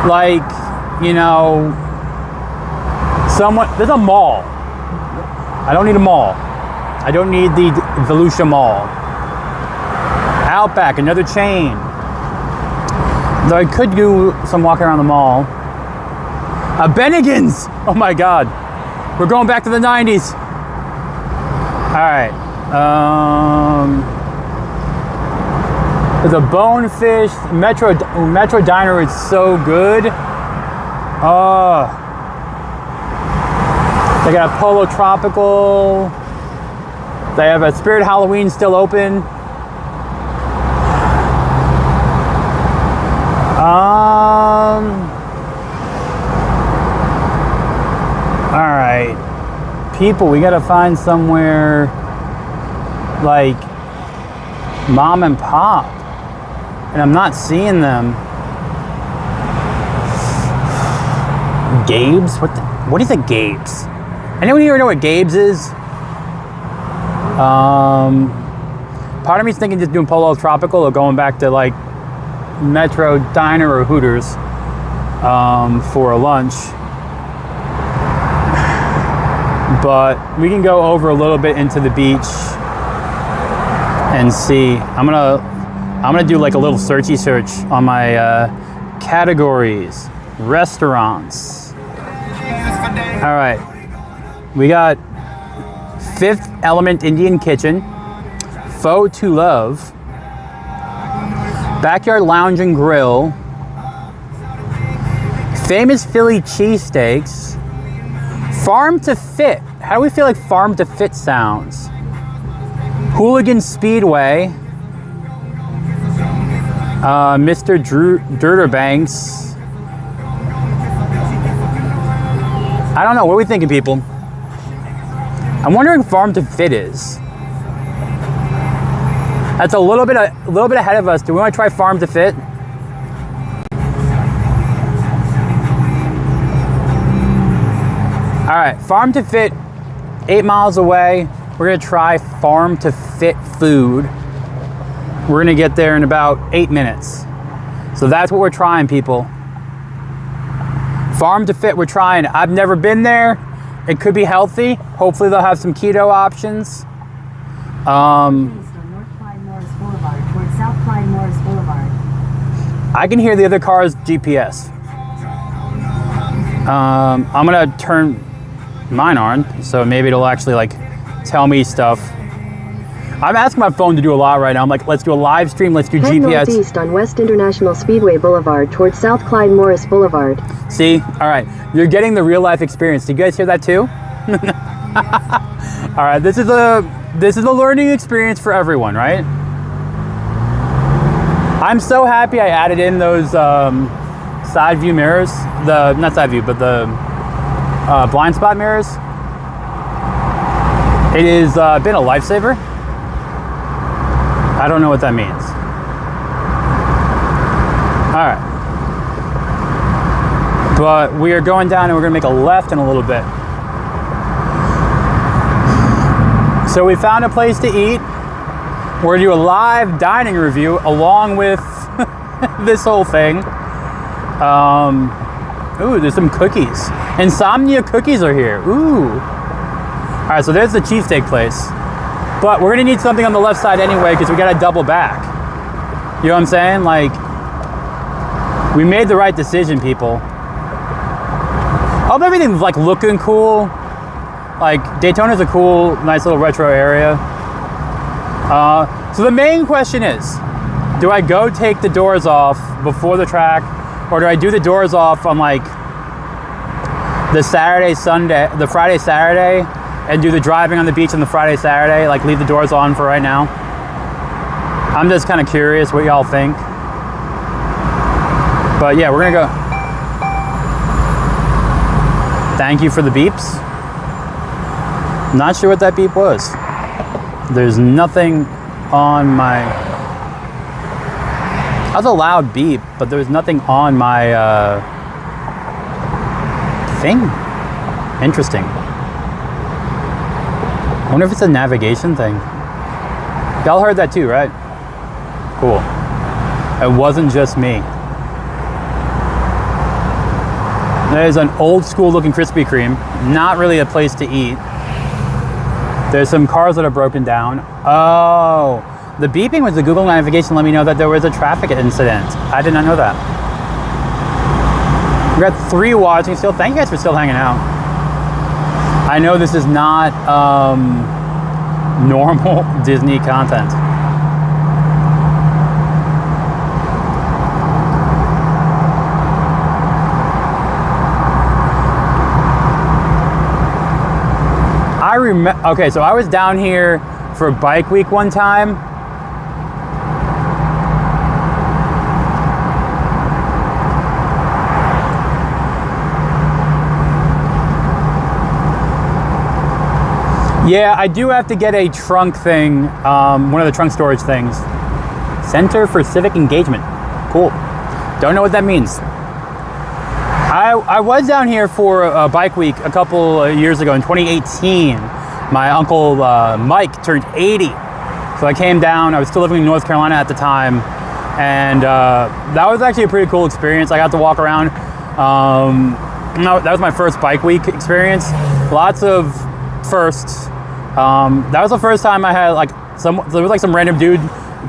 like, you know, there's a mall. I don't need a mall. I don't need the Volusia Mall. Outback, another chain. Though I could do some walking around the mall. Bennigan's! Oh my God. We're going back to the 90s. All right. There's a Bonefish. Metro Diner is so good. They got a Polo Tropical. They have a Spirit Halloween still open. All right, people, we gotta find somewhere like mom and pop, and I'm not seeing them. Gabe's? What is a Gabe's? Anyone here know what Gabe's is? Part of me's thinking just doing Polo Tropical or going back to like Metro Diner or Hooters for a lunch. But we can go over a little bit into the beach and see. I'm gonna do like a little search on my categories, restaurants. All right, we got Fifth Element Indian Kitchen, Faux to Love, Backyard Lounge and Grill, Famous Philly cheesesteaks. Farm to Fit. How do we feel like Farm to Fit sounds? Hooligan Speedway. Mr. Durderbanks. I don't know. What are we thinking, people? I'm wondering if Farm to Fit is. That's a little bit ahead of us. Do we want to try Farm to Fit? All right, Farm to Fit, 8 miles away. We're gonna try Farm to Fit food. We're gonna get there in about 8 minutes. So that's what we're trying, people. Farm to Fit, we're trying. I've never been there. It could be healthy. Hopefully they'll have some keto options. I can hear the other car's GPS. I'm gonna turn mine on, so maybe it'll actually like tell me stuff. I'm asking my phone to do a lot right now. I'm like, let's do a live stream, let's do Head GPS. northeast on West International Speedway Boulevard towards South Clyde Morris Boulevard. See, all right, you're getting the real life experience. Do you guys hear that too? All right, this is a learning experience for everyone, right? I'm so happy I added in those side view mirrors, not side view, but the blind spot mirrors. It has been a lifesaver. I don't know what that means. All right. But we are going down and we're gonna make a left in a little bit. So we found a place to eat. We're gonna do a live dining review along with this whole thing. Ooh, there's some cookies. Insomnia cookies are here. Ooh. All right, so there's the cheesesteak place. But we're gonna need something on the left side anyway because we gotta double back. You know what I'm saying? Like, we made the right decision, people. Hope everything's like looking cool. Like, Daytona's a cool, nice little retro area. So the main question is, do I go take the doors off before the track, or do I do the doors off on like the Friday, Saturday, and do the driving on the beach on the Friday, Saturday, like leave the doors on for right now? I'm just kind of curious what y'all think. But yeah, we're gonna go. Thank you for the beeps. Not sure what that beep was. There's nothing on my... That was a loud beep, but there was nothing on my thing. Interesting. I wonder if it's a navigation thing. Y'all heard that too, right? Cool. It wasn't just me. There's an old school looking Krispy Kreme. Not really a place to eat. There's some cars that are broken down. Oh, the beeping was the Google navigation let me know that there was a traffic incident. I did not know that. We got 3 watching still. Thank you guys for still hanging out. I know this is not normal Disney content. I remember, okay, so I was down here for Bike Week one time. Yeah, I do have to get a trunk thing, one of the trunk storage things. Center for Civic Engagement. Cool. Don't know what that means. I was down here for a Bike Week a couple years ago in 2018. My uncle Mike turned 80. So I came down. I was still living in North Carolina at the time. And that was actually a pretty cool experience. I got to walk around. That was my first Bike Week experience. Lots of firsts. That was the first time I had there was like some random dude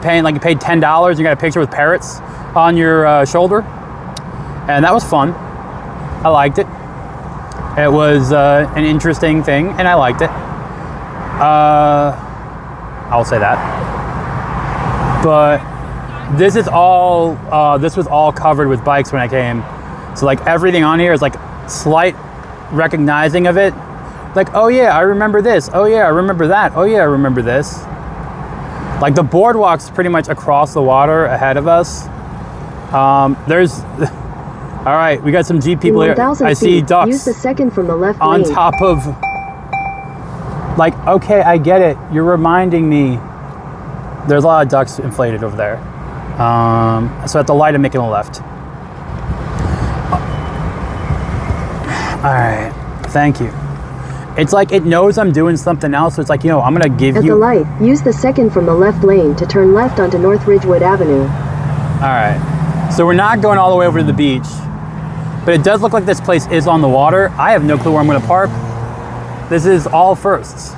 paying, like, you paid $10, you got a picture with parrots on your shoulder. And that was fun. I liked it. It was an interesting thing, and I liked it. I'll say that. But this was all covered with bikes when I came. So like everything on here is like slight recognizing of it. Like, oh yeah, I remember this. Oh yeah, I remember that. Oh yeah, I remember this. Like the boardwalk's pretty much across the water ahead of us. There's, all right, we got some Jeep people here. I see ducks. Use the second from the left on lane. top of, like, okay, I get it. You're reminding me. There's a lot of ducks inflated over there. So at the light, I'm making a left. All right, thank you. It's like it knows I'm doing something else. So it's like, I'm gonna give At you. the light, use the second from the left lane to turn left onto North Ridgewood Avenue. All right, so we're not going all the way over to the beach, but it does look like this place is on the water. I have no clue where I'm gonna park. This is all firsts.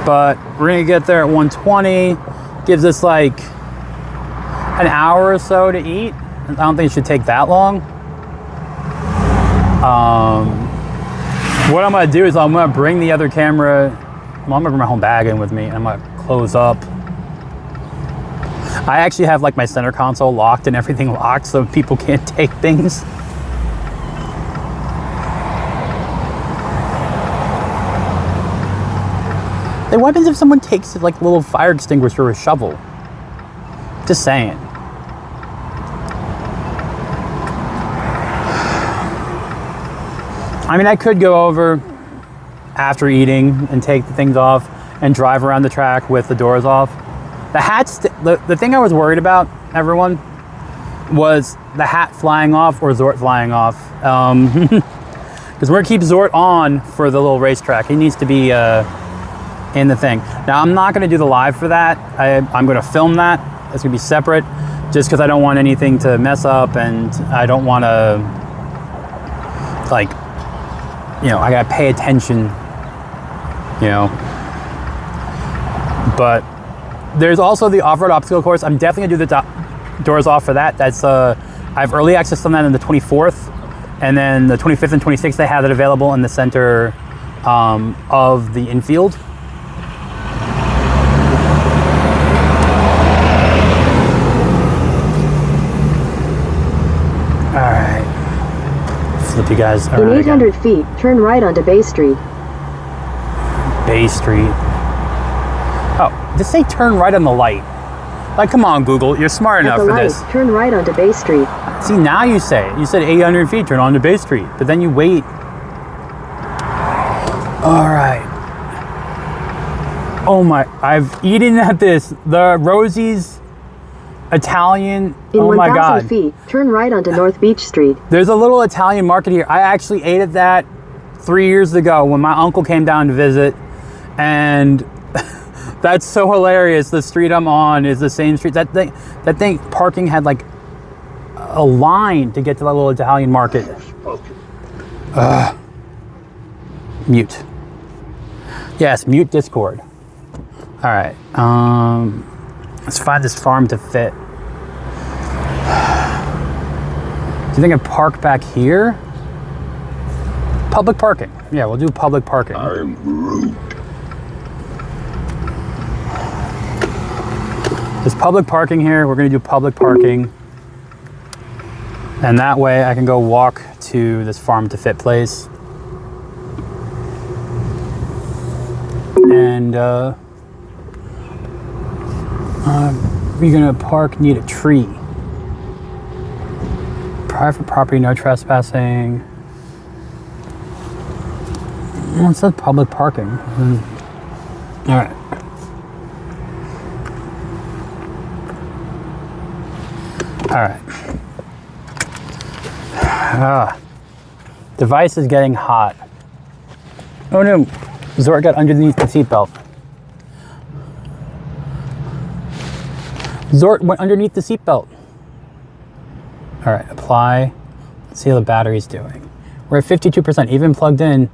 But we're gonna get there at 1:20. Gives us like an hour or so to eat. I don't think it should take that long. What I'm gonna do is I'm gonna bring the other camera. Well, I'm gonna bring my home bag in with me, and I'm gonna close up. I actually have like my center console locked and everything locked, so people can't take things. Like, what happens if someone takes like a little fire extinguisher or a shovel? Just saying. I mean, I could go over after eating and take the things off and drive around the track with the doors off. The hats, the thing I was worried about, everyone, was the hat flying off or Zort flying off. Because we're gonna keep Zort on for the little racetrack. He needs to be in the thing. Now, I'm not gonna do the live for that. I'm gonna film that. It's gonna be separate, just because I don't want anything to mess up, and I don't want to, like, I gotta pay attention, But there's also the off-road obstacle course. I'm definitely gonna do the doors off for that. That's I have early access on that on the 24th, and then the 25th and 26th they have it available in the center of the infield. All right, flip you guys around. In 800 feet, turn right onto Bay Street. Bay Street. Oh, just say turn right on the light. Like, come on, Google, you're smart enough for this. Turn right onto Bay Street. See, now you say it. You said 800 feet, turn onto Bay Street, but then you wait. All right. Oh my, I've eaten at this. The Rosie's Italian, oh my God. In 1,000 feet, turn right onto North Beach Street. There's a little Italian market here. I actually ate at that 3 years ago when my uncle came down to visit, and that's so hilarious. The street I'm on is the same street. That thing, parking had like a line to get to that little Italian market. Mute. Yes, mute Discord. All right. Let's find this farm to fit. Do you think I park back here? Public parking. Yeah, we'll do public parking. I'm Groot. There's public parking here. We're gonna do public parking. And that way I can go walk to this farm to fit place. And you're gonna park, need a tree. Private property, no trespassing. Well, it says public parking. All right. All right. Device is getting hot. Oh no, Zort got underneath the seatbelt. Zort went underneath the seatbelt. All right, apply. Let's see how the battery's doing. We're at 52%, even plugged in.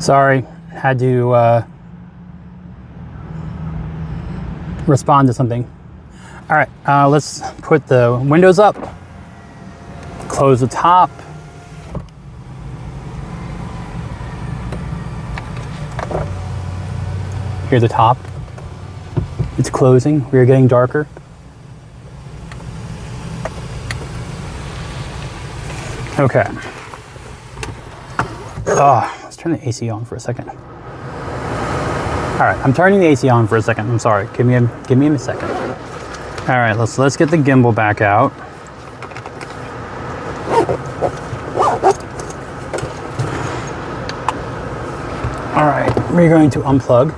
Sorry, had to respond to something. All right, let's put the windows up, close the top. Here's the top. It's closing. We're getting darker. Okay. Let's turn the AC on for a second. All right, I'm turning the AC on for a second. I'm sorry. Give me a second. All right, let's get the gimbal back out. All right, we're going to unplug.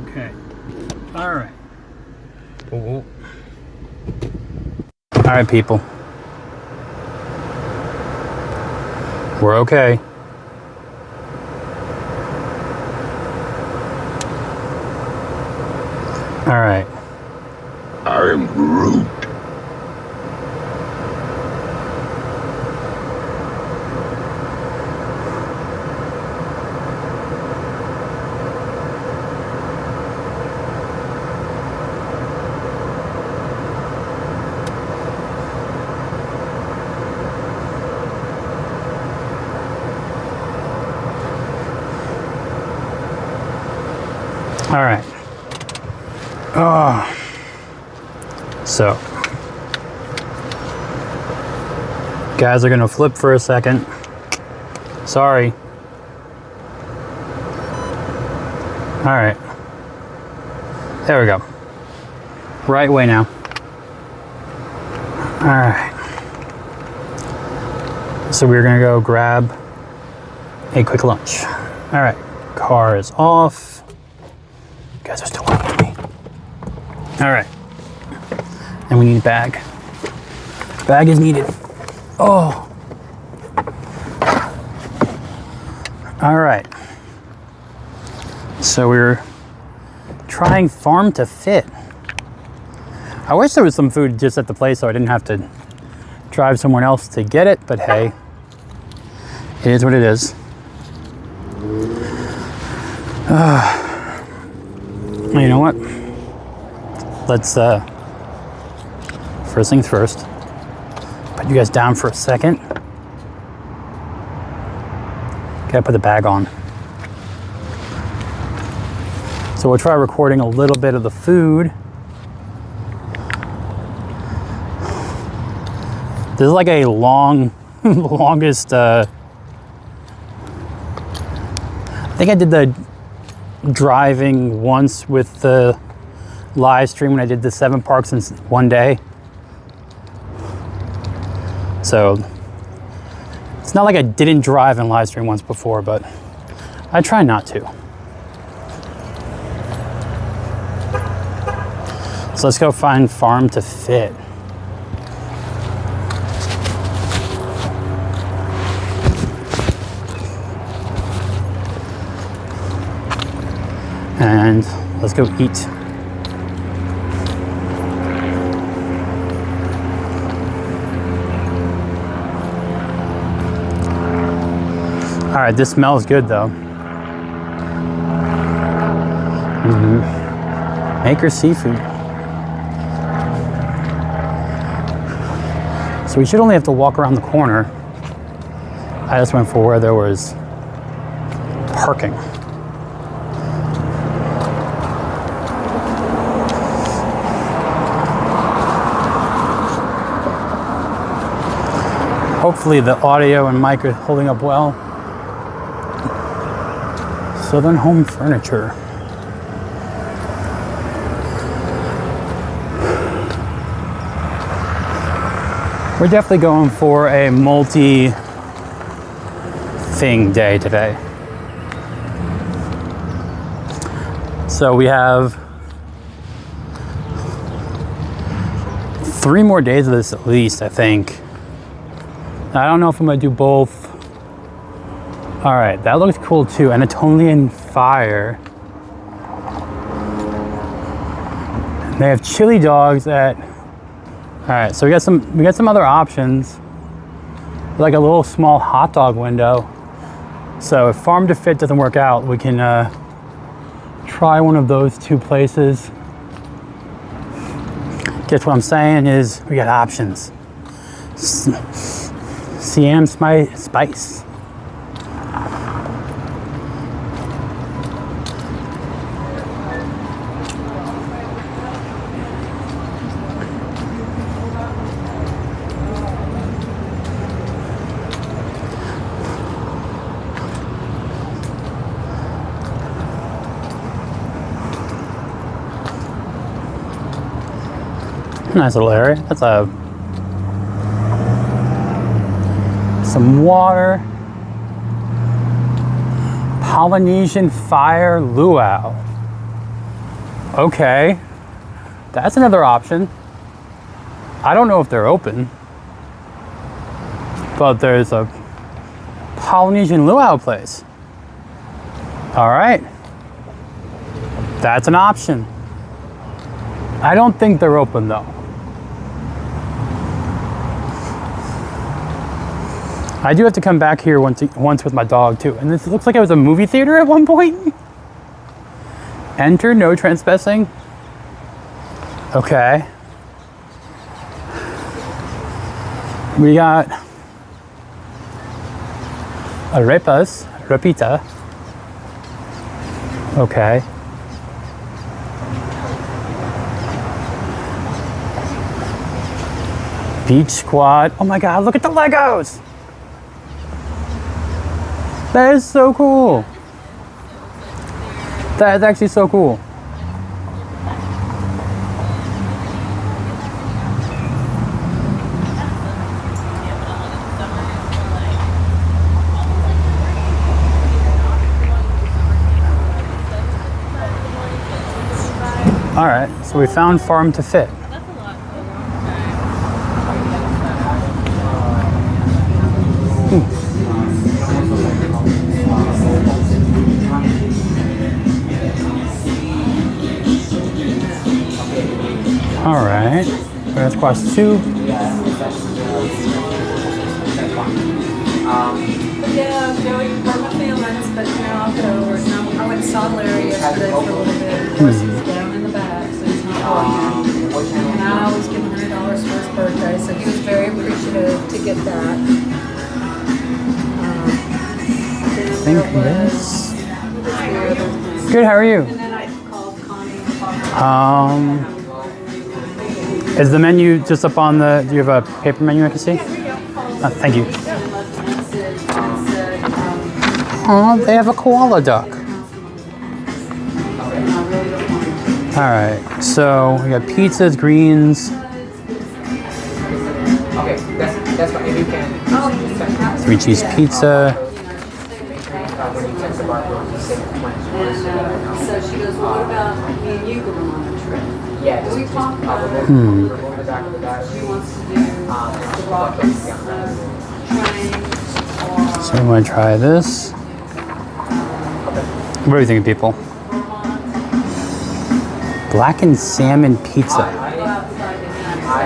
Okay. All right. All right, people. We're okay. All right. I'm Groot. All right. So, guys are gonna flip for a second. Sorry. All right. There we go. Right way now. All right. So we're gonna go grab a quick lunch. All right. Car is off. You guys are still waiting for me. All right. And we need a bag. Bag is needed. Oh. All right. So we're trying Farm to Fit. I wish there was some food just at the place so I didn't have to drive somewhere else to get it, but hey, it is what it is. You know what? Let's, first things first, put you guys down for a second. Gotta put the bag on. So we'll try recording a little bit of the food. This is like a longest, I think I did the driving once with the live stream when I did the 7 parks in one day. So it's not like I didn't drive and live stream once before, but I try not to. So let's go find Farm to Fit. And let's go eat. All right, this smells good though. Maker Seafood. So we should only have to walk around the corner. I just went for where there was parking. Hopefully the audio and mic are holding up well. Southern Home Furniture. We're definitely going for a multi-thing day today. So we have 3 more days of this at least, I think. I don't know if I'm gonna do both. All right, that looks cool too. Anatolian Fire. They have chili dogs at. All right, so we got some other options. like a little small hot dog window. So if Farm to Fit doesn't work out, we can try one of those two places. Guess what I'm saying is we got options. Siam Spice. Nice little area. That's some water. Polynesian Fire Luau. Okay, that's another option. I don't know if they're open, but there's a Polynesian Luau place. All right, that's an option. I don't think they're open though. I do have to come back here once with my dog too. And this looks like it was a movie theater at one point. Enter, no trespassing. Okay. We got repita. Okay. Beach Squad. Oh my God, look at the Legos. That is so cool. That is actually so cool. All right, so we found Farm to Fit. All right, that's cost 2. Yeah, Joey, we're my feelings, but I'll get over it. I went to Sodler yesterday for a little bit. Of course, he's down in the back, so he's not working. And I always give him $100 for his birthday, so he was very appreciative to get that. I think this. Good, how are you? And then I called Connie. Is the menu just up on the, do you have a paper menu I can see? Thank you. Oh, they have a koala duck. All right, so we got pizzas, greens. Okay, that's fine. If you can. 3 cheese pizza. So she goes, well, what about me and you going on a trip? Yeah, We talked about it. remove the back of the bag. She wants to do the Rockies train or So we want to try this. What are you thinking, people? Blackened salmon pizza. I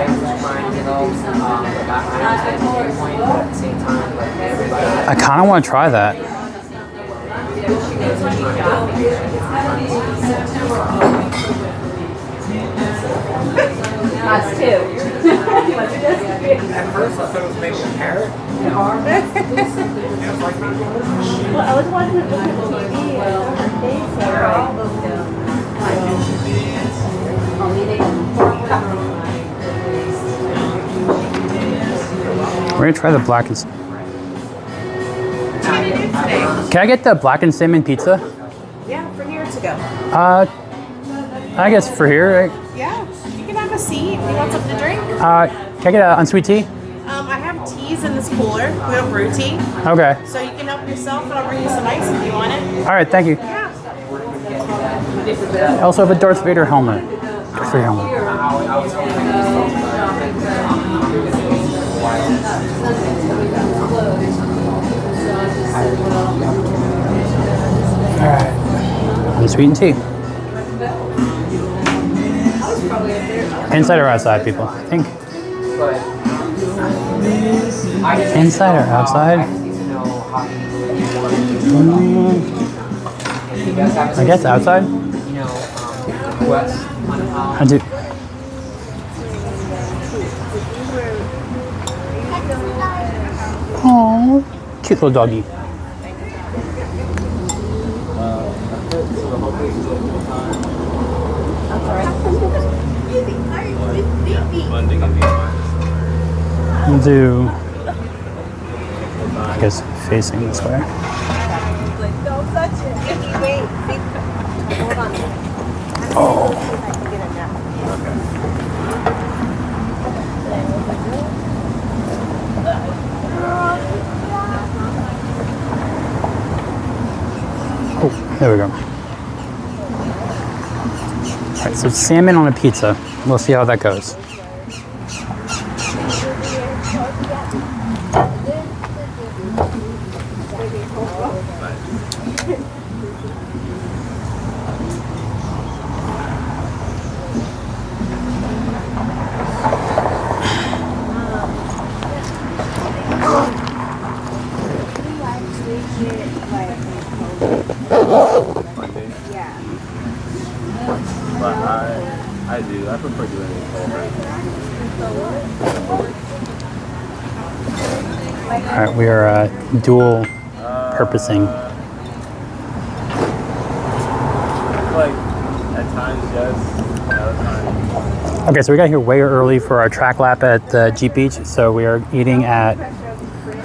was trying to go about my point, but at the same time, like everybody. I kind of want to try that. us too. At first, I thought it was made with carrot. Well, I was watching it on TV and her face all looked We're gonna try the blackened. Can I get the blackened salmon pizza? Yeah, for here to go. I guess for here, right? Yeah, you can have a seat. You want something to drink? Can I get an unsweet tea? I have teas in this cooler. We have brew tea. Okay. So you can help yourself, and I'll bring you some ice if you want it. All right, thank you. Yeah. I also have a Darth Vader helmet. Darth Vader helmet. All right. Unsweetened tea. Inside or outside, people? I think. Inside or outside? I just need to know how you if he does have I guess outside. you know, request on how I do. Oh, cute little doggy. We'll do, I guess, facing this way. Oh. Oh, there we go. All right, so salmon on a pizza. We'll see how that goes. But I do. I prefer doing it cold. All right, we are dual purposing. Like at times, yes. At other times. Okay, so we got here way early for our track lap at Jeep Beach. So we are eating at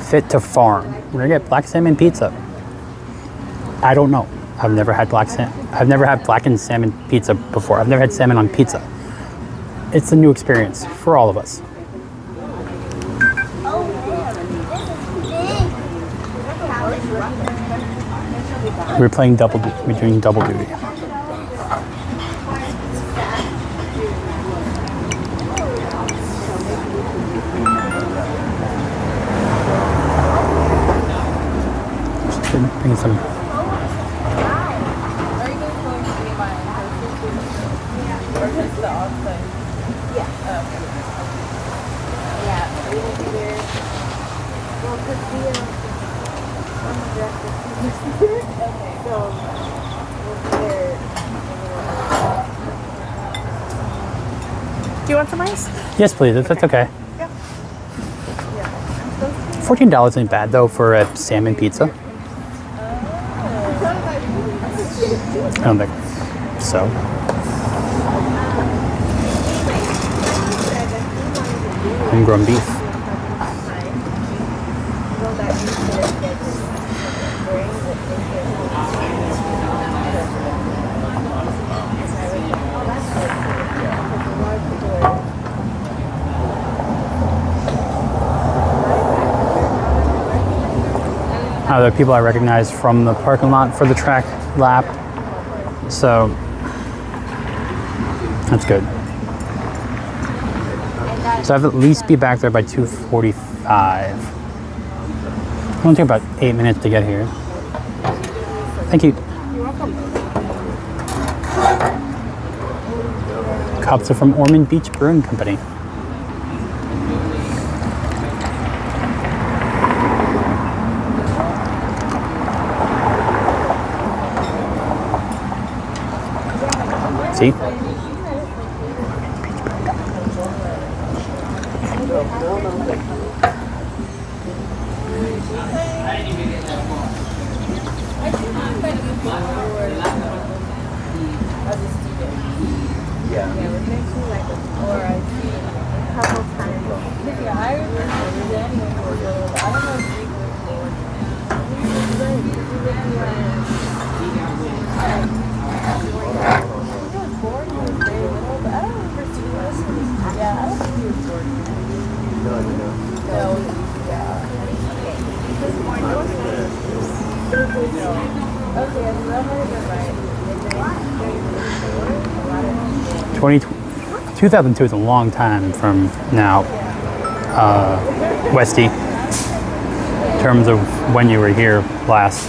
Fit to Farm. We're gonna get black salmon pizza. I don't know. I've never had I've never had blackened salmon pizza before. I've never had salmon on pizza. It's a new experience for all of us. We're playing double. We're doing double duty. Just bring some. Do you want some ice? Yes, please. If that's okay. $14 ain't bad though for a salmon pizza. I don't think so. Homegrown beef. There are people I recognize from the parking lot for the track lap, so that's good. So I have to at least be back there by 2:45. It'll take about 8 minutes to get here. Thank you. You're welcome. Cups are from Ormond Beach Brewing Company. See? Okay. 2002 is a long time from now, Westy, in terms of when you were here last.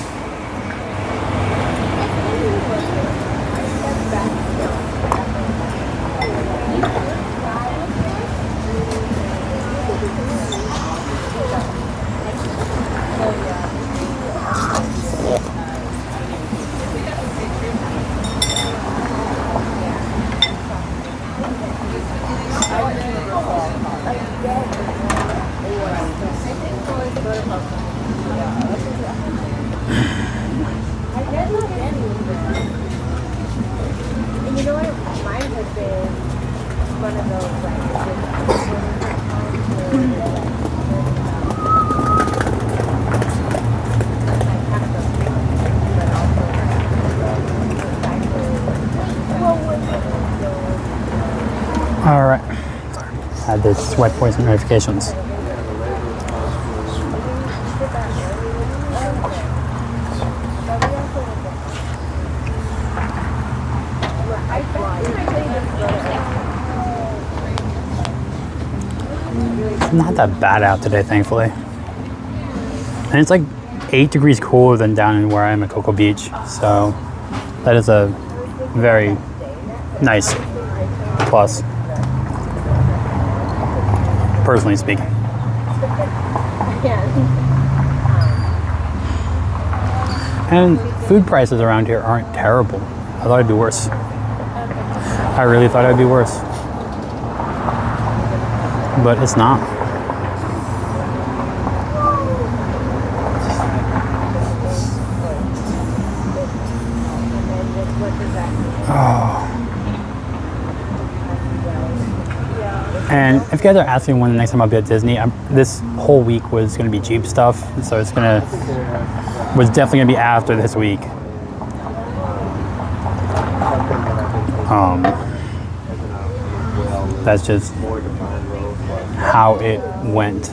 the sweat poison notifications. It's not that bad out today, thankfully. And it's like 8 degrees cooler than down in where I am at Cocoa Beach. So that is a very nice plus, personally speaking. And food prices around here aren't terrible. I thought it'd be worse. I really thought it'd be worse. But it's not. Oh. And if you guys are asking when the next time I'll be at Disney, this whole week was going to be Jeep stuff, so was definitely going to be after this week. That's just how it went.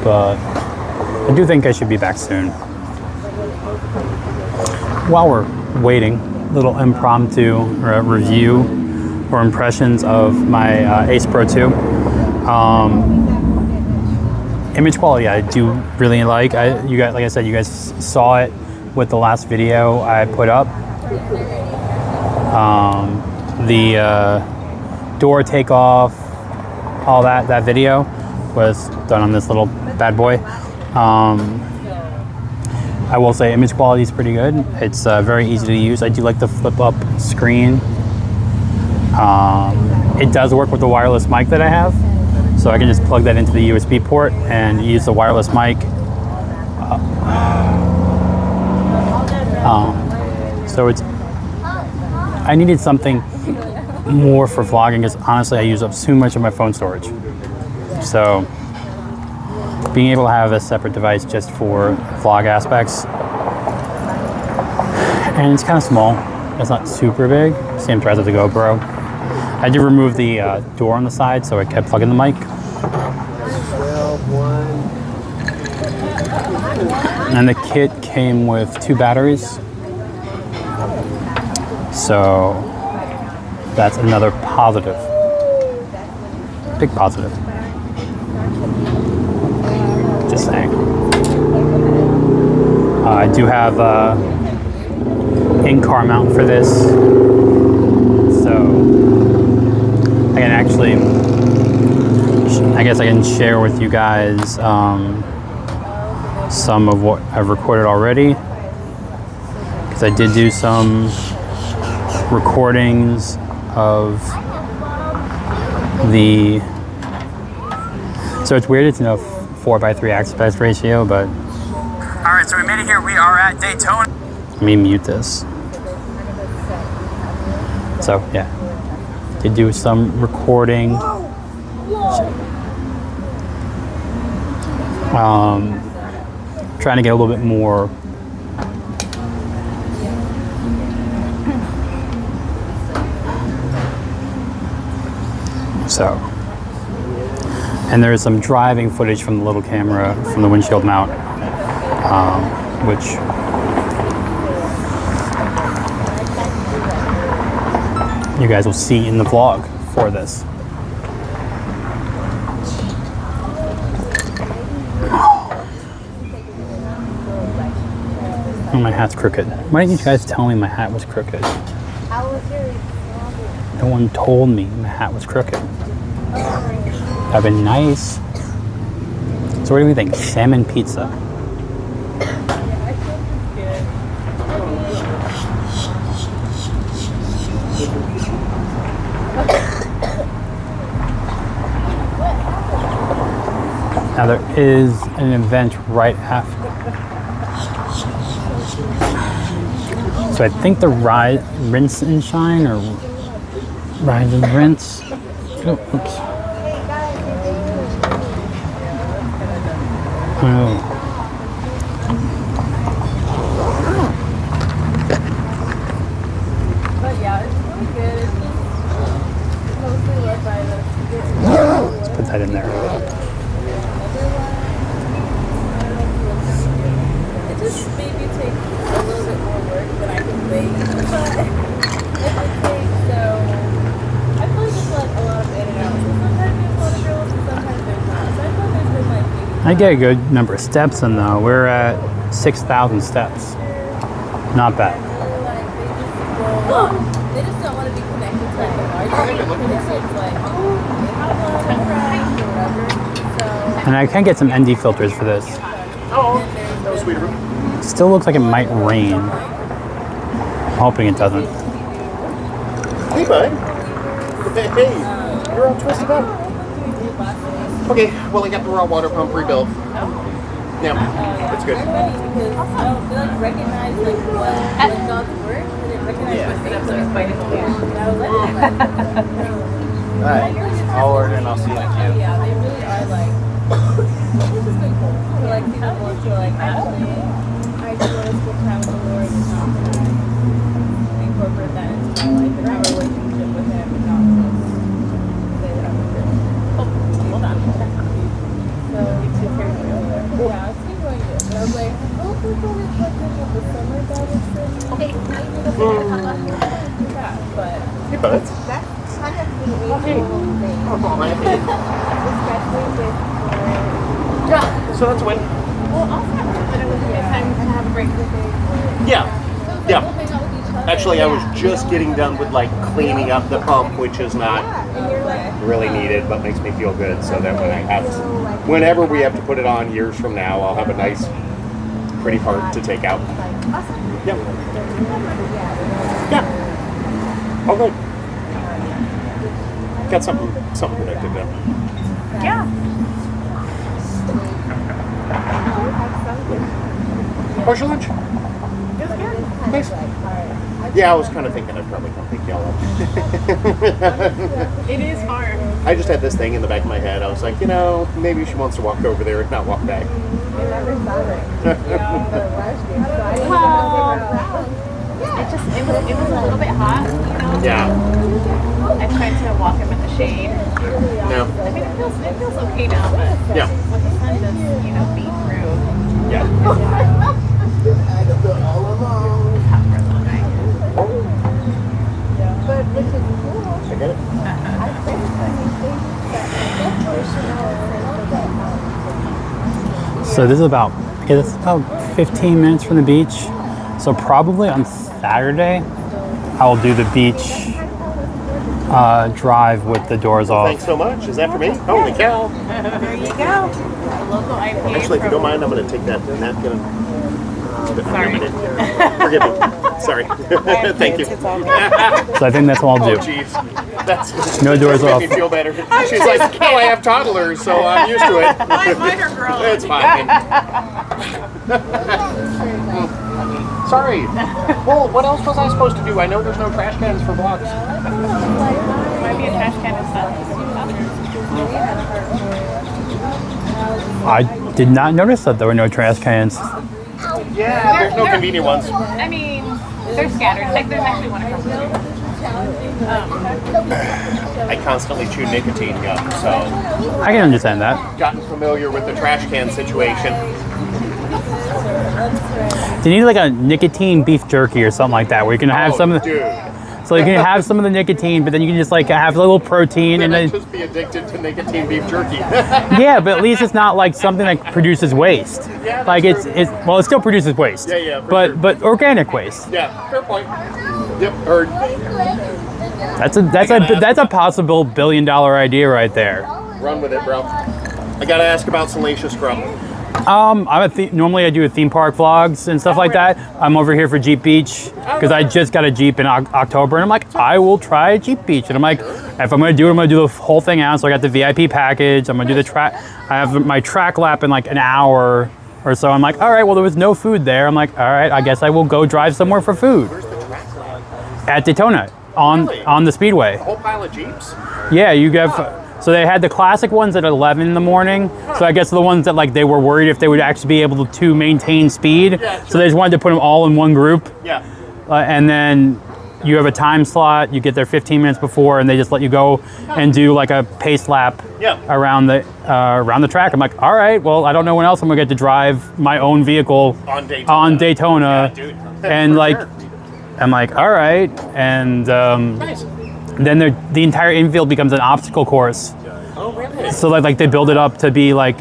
But I do think I should be back soon. While we're waiting, little impromptu review or impressions of my Ace Pro 2. Image quality I do really like. You guys, like I said, you guys saw it with the last video I put up. The door takeoff, all that video was done on this little bad boy. I will say image quality is pretty good. It's very easy to use. I do like the flip up screen. It does work with the wireless mic that I have, so I can just plug that into the USB port and use the wireless mic. So I needed something more for vlogging because honestly I use up too much of my phone storage. So being able to have a separate device just for vlog aspects, and it's kind of small. It's not super big. Same size as the GoPro. I did remove the door on the side, so I kept plugging the mic. And the kit came with 2 batteries. So that's another positive. Big positive. Just saying. I do have in-car mount for this. So I can actually, I guess I can share with you guys some of what I've recorded already. Because I did do some recordings of the, so it's weird, it's in a 4:3 aspect ratio, but. All right, so we made it here. We are at Daytona. Let me mute this. So yeah, did do some recording. Trying to get a little bit more so, and there is some driving footage from the little camera from the windshield mount, which you guys will see in the vlog for this. Oh, my hat's crooked. Why didn't you guys tell me my hat was crooked? No one told me my hat was crooked. That'd been nice. So what do we think? Salmon pizza. Now there is an event right after. So I think the rinse and shine or rise and rinse. Oh, oops. Oh. But yeah, it's really good. It's just I get a good number of steps in though. We're at 6,000 steps. Not bad. They just don't want to be connected to like the large. And I can get some ND filters for this. Oh, that was sweet of her. Still looks like it might rain. I'm hoping it doesn't. Hey, bud. Hey, you're all twisted up. Okay, well, I got the raw water pump rebuilt. Yeah, it's good. Because they like recognize like what dogs work, and they recognize what things are fighting for. Alright, I'll order and I'll see you in a few. Yeah, they really are like. This has been cool. To like see them want to like actually, I just want to spend time with the Lord and not incorporate that into my life and have a relationship with Him and not just say that I'm a Christian. Hold on. So it's just very real there. Yeah, it's been going good. But I was like, oh, people reflecting of the summer Bible study. Okay. But Hey, buds. that's kind of the usual thing. Especially with So that's a win. well, also that it was a good time to have a break with it. Yeah. Yeah. We'll hang out with each other. Actually, I was just getting done with like cleaning up the pump, which is not And you're like, really needed, but makes me feel good. So that when I have, whenever we have to put it on years from now, I'll have a nice, pretty part to take out. Yeah. Yeah. Oh, good. Got something predicted now. Yeah. How's your lunch? Nice. Yeah, I was kind of thinking I'd probably come pick y'all up. It is hard. I just had this thing in the back of my head. I was like, you know, maybe she wants to walk over there and not walk back. It was a little bit hot, you know. Yeah. I tried to walk him in the shade. No. I mean, it feels okay now, but Yeah. when the sun does, beat through. Yeah. It's hot for a little bit. I get it. So this is about 15 minutes from the beach. So probably on Saturday, I will do the beach drive with the doors off. Thanks so much. Is that for me? Holy cow. There you go. A local IPA. Actually, if you don't mind, I'm going to take that napkin and Sorry. forgive me. Sorry. Thank you. So I think that's what I'll Oh, do. jeez. That's No doors made off. me feel better. She's like, oh, I have toddlers, so I'm used to it. Mine are grown. It's fine. Sorry. Well, what else was I supposed to do? I know there's no trash cans for vlogs. Might be a trash can inside. I did not notice that there were no trash cans. Yeah, there's no convenient ones. I mean, they're scattered. Like, there's actually one across the street. I constantly chew nicotine gum, so I can understand that. gotten familiar with the trash can situation. You need like a nicotine beef jerky or something like that, where you can have some of the, Dude. so you can have some of the nicotine, but then you can just like have a little protein Then and I'd then just be addicted to nicotine beef jerky. yeah, but at least it's not like something that produces waste. Yeah, that's Like true. it's well, it still produces waste. Yeah, for but sure. but organic waste. Yeah, fair point. Yep, heard. That's a possible $1 billion idea right there. Run with it, bro. I gotta ask about Salacious Scrub. Normally I do a theme park vlogs and stuff like that. I'm over here for Jeep Beach because I just got a Jeep in October, and I'm like, I will try Jeep Beach, and I'm like, if I'm gonna do it, I'm gonna do the whole thing out. So I got the VIP package. I'm gonna do the track. I have my track lap in like an hour or so. I'm like, all right, well there was no food there. I'm like, all right, I guess I will go drive somewhere for food. Where's the track lab? At Daytona on the Speedway. A whole pile of Jeeps? Yeah, you have. So they had the classic ones at 11 in the morning. So I guess the ones that like they were worried if they would actually be able to maintain speed. Yeah, So they just wanted to put them all in one group. Yeah. And then you have a time slot. You get there 15 minutes before, and they just let you go and do like a pace lap Yeah. around the track. I'm like, all right, well, I don't know when else I'm gonna get to drive my own vehicle On Daytona. on Daytona. Yeah, dude. And For like, sure. I'm like, all right, and Nice. then the entire infield becomes an obstacle course. Oh, really? So like they build it up to be like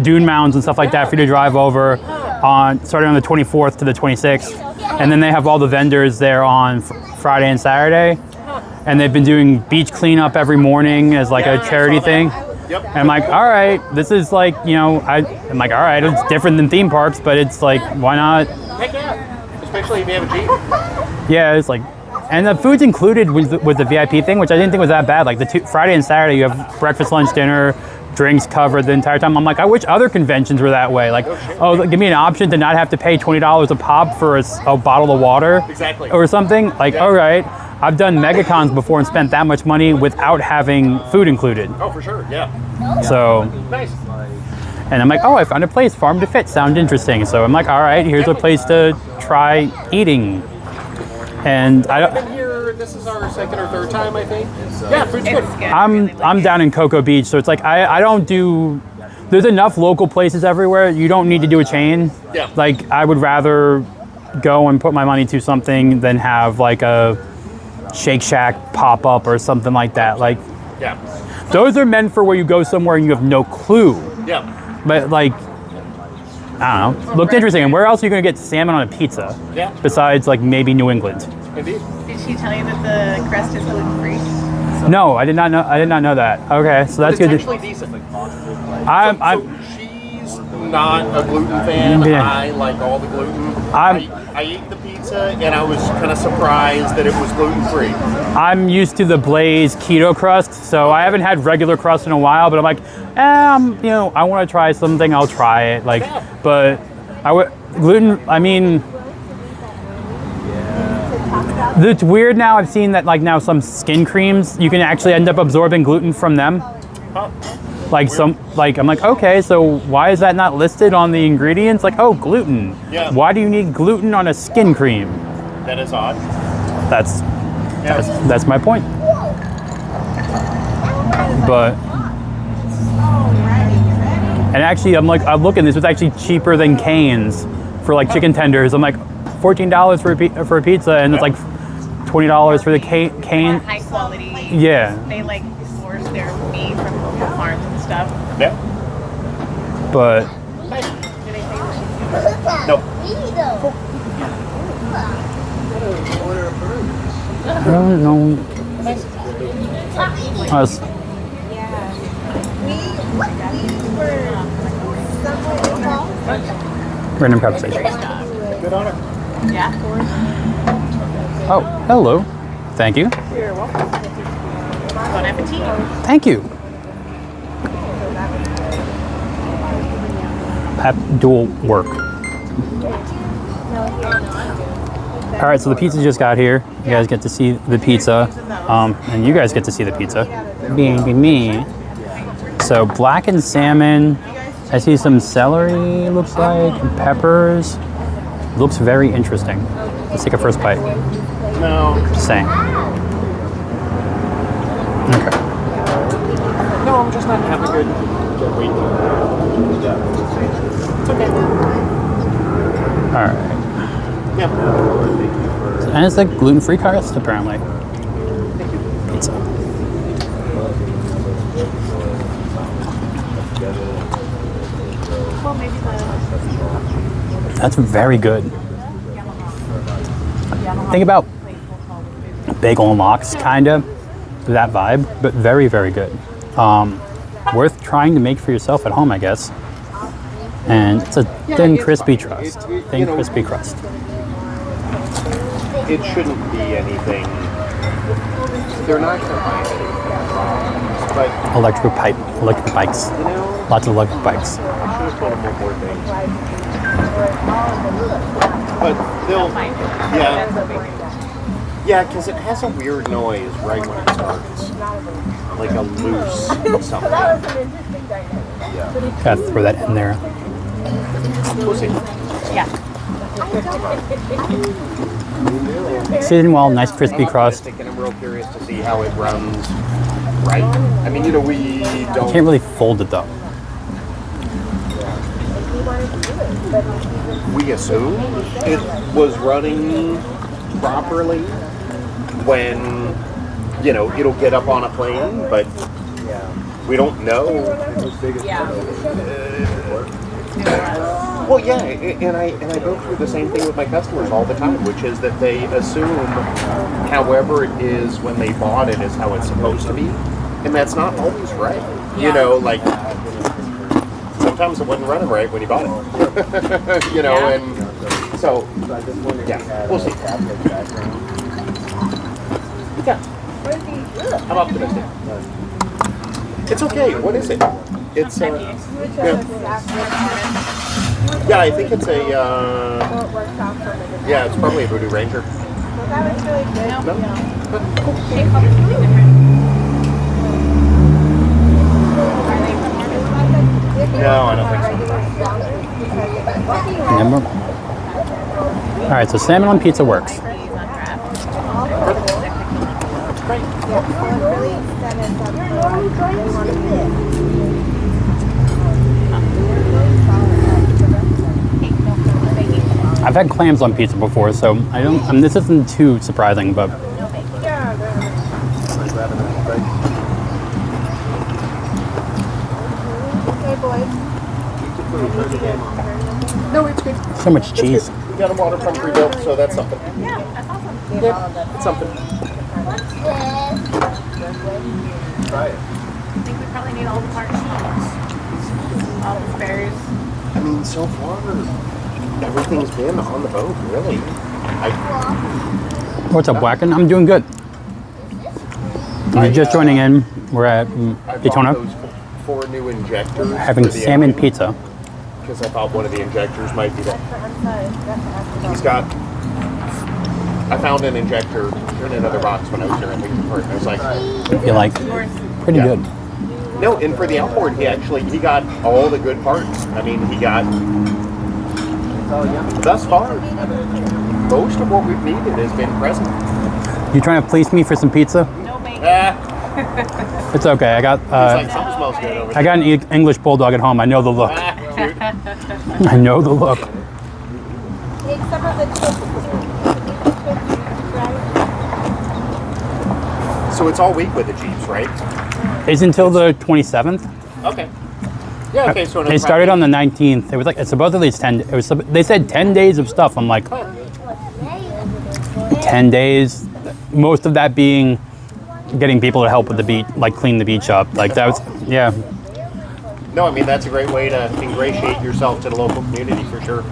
dune mounds and stuff like that for you to drive over on starting on the 24th to the 26th, and then they have all the vendors there on Friday and Saturday, and they've been doing beach cleanup every morning as like a charity thing. Yep. And I'm like, all right, this is like, you know, I'm like, all right, it's different than theme parks, but it's like, why not? Heck yeah. Especially if you have a Jeep. Yeah, it's like, and the food's included with the VIP thing, which I didn't think was that bad. Like the Friday and Saturday, you have breakfast, lunch, dinner, drinks covered the entire time. I'm like, I wish other conventions were that way. Like, oh, give me an option to not have to pay $20 a pop for a bottle of water. Exactly. Or something. Like, all right, I've done megacons before and spent that much money without having food included. Oh, for sure, yeah. So, Nice. and I'm like, oh, I found a place, Farm to Fit, sound interesting. So I'm like, all right, here's a place to try eating. And I've been here, this is our second or third time, I think. Yeah, food's good. I'm down in Cocoa Beach, so it's like I don't do. There's enough local places everywhere. You don't need to do a chain. Yeah. Like I would rather go and put my money to something than have like a Shake Shack pop up or something like that. Like Yeah. those are meant for where you go somewhere and you have no clue. Yeah. But like I don't know. Looked interesting. And where else are you gonna get salmon on a pizza? Yeah. Besides like maybe New England. Indeed. Did she tell you that the crust is gluten free? No, I did not know. I did not know that. Okay, so that's It's good. actually decent. I'm So she's not a gluten fan. Yeah. I like all the gluten. I'm- I ate the pizza and I was kind of surprised that it was gluten free. I'm used to the Blaze keto crust, so I haven't had regular crust in a while. But I'm like, you know, I want to try something. I'll try it. Like, but gluten. I mean, it's weird now. I've seen that like now some skin creams you can actually end up absorbing gluten from them. Huh. Like I'm like, okay, so why is that not listed on the ingredients? Like, oh, gluten. Yeah. Why do you need gluten on a skin cream? That is odd. That's my point. But and actually, I'm looking. This was actually cheaper than Cane's for like chicken tenders. I'm like, $14 for a pizza, and it's like $20 for the cane. High quality. Yeah. They like source their meat from local farms and stuff. Yeah. But Nope. I don't know. Random conversation. Good honor. Yeah. Oh, hello. Thank you. You're welcome. Bon appetit. Thank you. That dual work. All right, so the pizza just got here. You guys get to see the pizza, and you guys get to see the pizza. Me. So blackened salmon. I see some celery. Looks like and peppers. Looks very interesting. Let's take a first bite. No. Just saying. Okay. No, I'm just not having a good week. It's okay. All right. Yeah. And it's like gluten-free crust, apparently. Pizza. That's very good. Think about bagel and lox, kind of. That vibe, but very, very good. Worth trying to make for yourself at home, I guess. And it's a thin, crispy crust. Thin, crispy crust. It shouldn't be anything. They're not going to find anything. But, Electric bikes. you know, Lots of electric bikes. I should have told them more things. But they'll, yeah, because it has a weird noise right when it starts. Like a loose something. Yeah. Gotta throw that in there. We'll see. Yeah. Seasoned well, nice crispy crust. And I'm real curious to see how it runs right. I mean, you know, we don't... Can't really fold it though. We assume it was running properly when, you know, it'll get up on a plane, but We don't know. Yeah. Well, yeah, and I go through the same thing with my customers all the time, which is that they assume however it is when they bought it is how it's supposed to be, and that's not always right. You know, like sometimes it wasn't running right when you bought it. You know, and so yeah, we'll see. Yeah, I'm optimistic. It's okay. What is it? It's yeah, I think it's a yeah, it's probably a Voodoo Ranger. No, I don't think so. Remember? All right, so salmon on pizza works. I've had clams on pizza before, so I don't. This isn't too surprising, but No, it's good. so much cheese. We got a water pump rebuilt, so that's something. Yeah, that's awesome. Yeah, it's something. Try it. I think we probably need all the parts. All the spares. I mean, so far, everything's been on the boat, really. What's up, Wacken? I'm doing good. I'm just joining in. We're at Daytona. Those 4 new injectors. Having salmon pizza. Because I thought one of the injectors might be that. He's got. I found an injector in another box when I was here at the park. I was like, I feel like pretty good. No, and for the outboard, he got all the good parts. I mean, he got. Thus far, most of what we've needed has been present. You trying to fleece me for some pizza? No bacon. It's okay. I got. It's like something smells good over there. I got an English bulldog at home. I know the look. I know the look. So it's all week with the Jeeps, right? It's until the 27th. Okay. Yeah. Okay. So It started on the 19th. It was like supposedly it's 10. It was. They said 10 days of stuff. I'm like, 10 days. Most of that being getting people to help with the beach, like clean the beach up. Like that was, yeah. No, I mean that's a great way to ingratiate yourself to the local community for sure.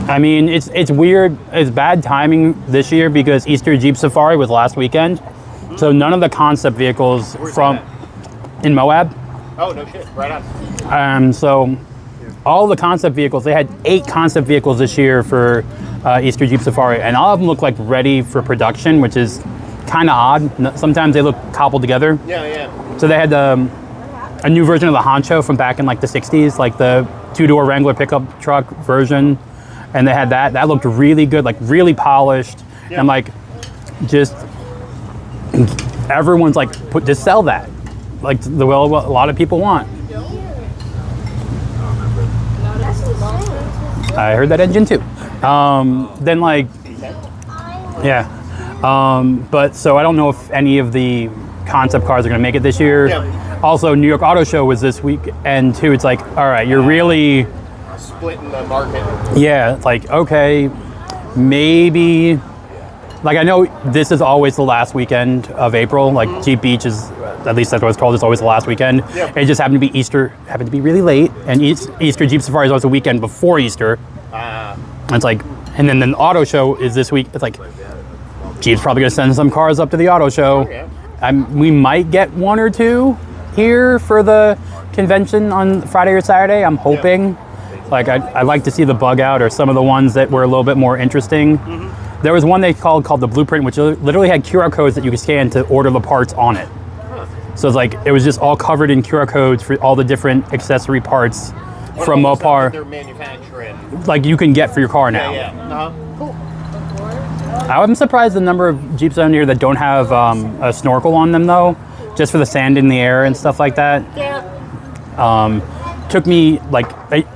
I mean, it's weird. It's bad timing this year because Easter Jeep Safari was last weekend, so none of the concept vehicles in Moab. Oh no shit! Right on. So all the concept vehicles, they had 8 concept vehicles this year for Easter Jeep Safari, and all of them look like ready for production, which is kind of odd. Sometimes they look cobbled together. Yeah. So they had a new version of the Honcho from back in like the 60s, like the 2-door Wrangler pickup truck version. And they had that. That looked really good, like really polished. Yeah. And like, just everyone's like, just sell that. Like the way a lot of people want. I heard that engine too. Then like, yeah. But so I don't know if any of the concept cars are gonna make it this year. Yeah. Also, New York Auto Show was this week, and too, it's like, all right, you're really Splitting the market. yeah, it's like, okay, maybe, like I know this is always the last weekend of April, like Jeep Beach is, at least that's what it's called, it's always the last weekend. Yep. It just happened to be Easter, happened to be really late, and Easter Jeep Safari is always the weekend before Easter. And it's like, and then the auto show is this week, it's like, Jeep's probably gonna send some cars up to the auto show. Oh, yeah. We might get 1 or 2 here for the convention on Friday or Saturday, I'm hoping. Yeah. Like I'd like to see the bug out or some of the ones that were a little bit more interesting. Mm-hmm. There was one they called the Blueprint, which literally had QR codes that you could scan to order the parts on it. So it's like, it was just all covered in QR codes for all the different accessory parts from Mopar. They're manufacturing. Like you can get for your car now. Yeah. Cool. I'm surprised the number of Jeeps down here that don't have a snorkel on them though, just for the sand in the air and stuff like that. Yeah. Took me like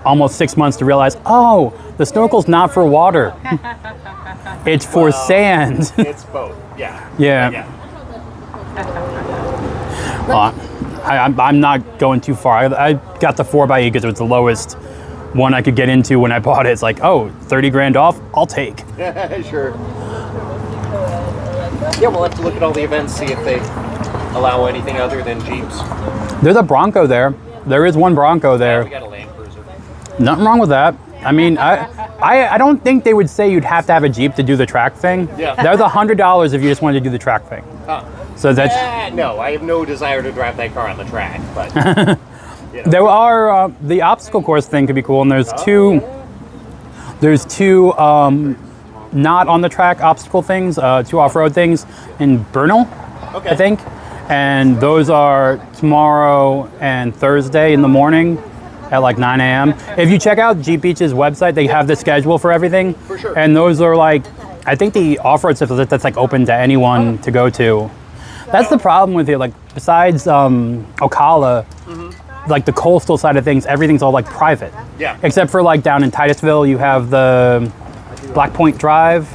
almost 6 months to realize, oh, the snorkel's not for water. It's for sand. It's both. Yeah. Yeah. I'm not going too far. I got the 4xe because it was the lowest one I could get into when I bought it. It's like, oh, 30 grand off, I'll take. Sure. Yeah, we'll have to look at all the events, see if they allow anything other than Jeeps. There's a Bronco there. There is one Bronco there. We got a Land Cruiser. Nothing wrong with that. I mean, I don't think they would say you'd have to have a Jeep to do the track thing. Yeah. There's $100 if you just wanted to do the track thing. So that's... No, I have no desire to drive that car on the track, but... You know. There are... the obstacle course thing could be cool, and there's two... There's two not on the track obstacle things, two off-road things in Bernal, I think. And those are tomorrow and Thursday in the morning at like 9 a.m. If you check out Jeep Beach's website, they have the schedule for everything. For sure. And those are like, I think the off-road stuff that's like open to anyone to go to. That's the problem with it. Like besides Ocala, like the coastal side of things, everything's all like private. Yeah. Except for like down in Titusville, you have the Black Point Drive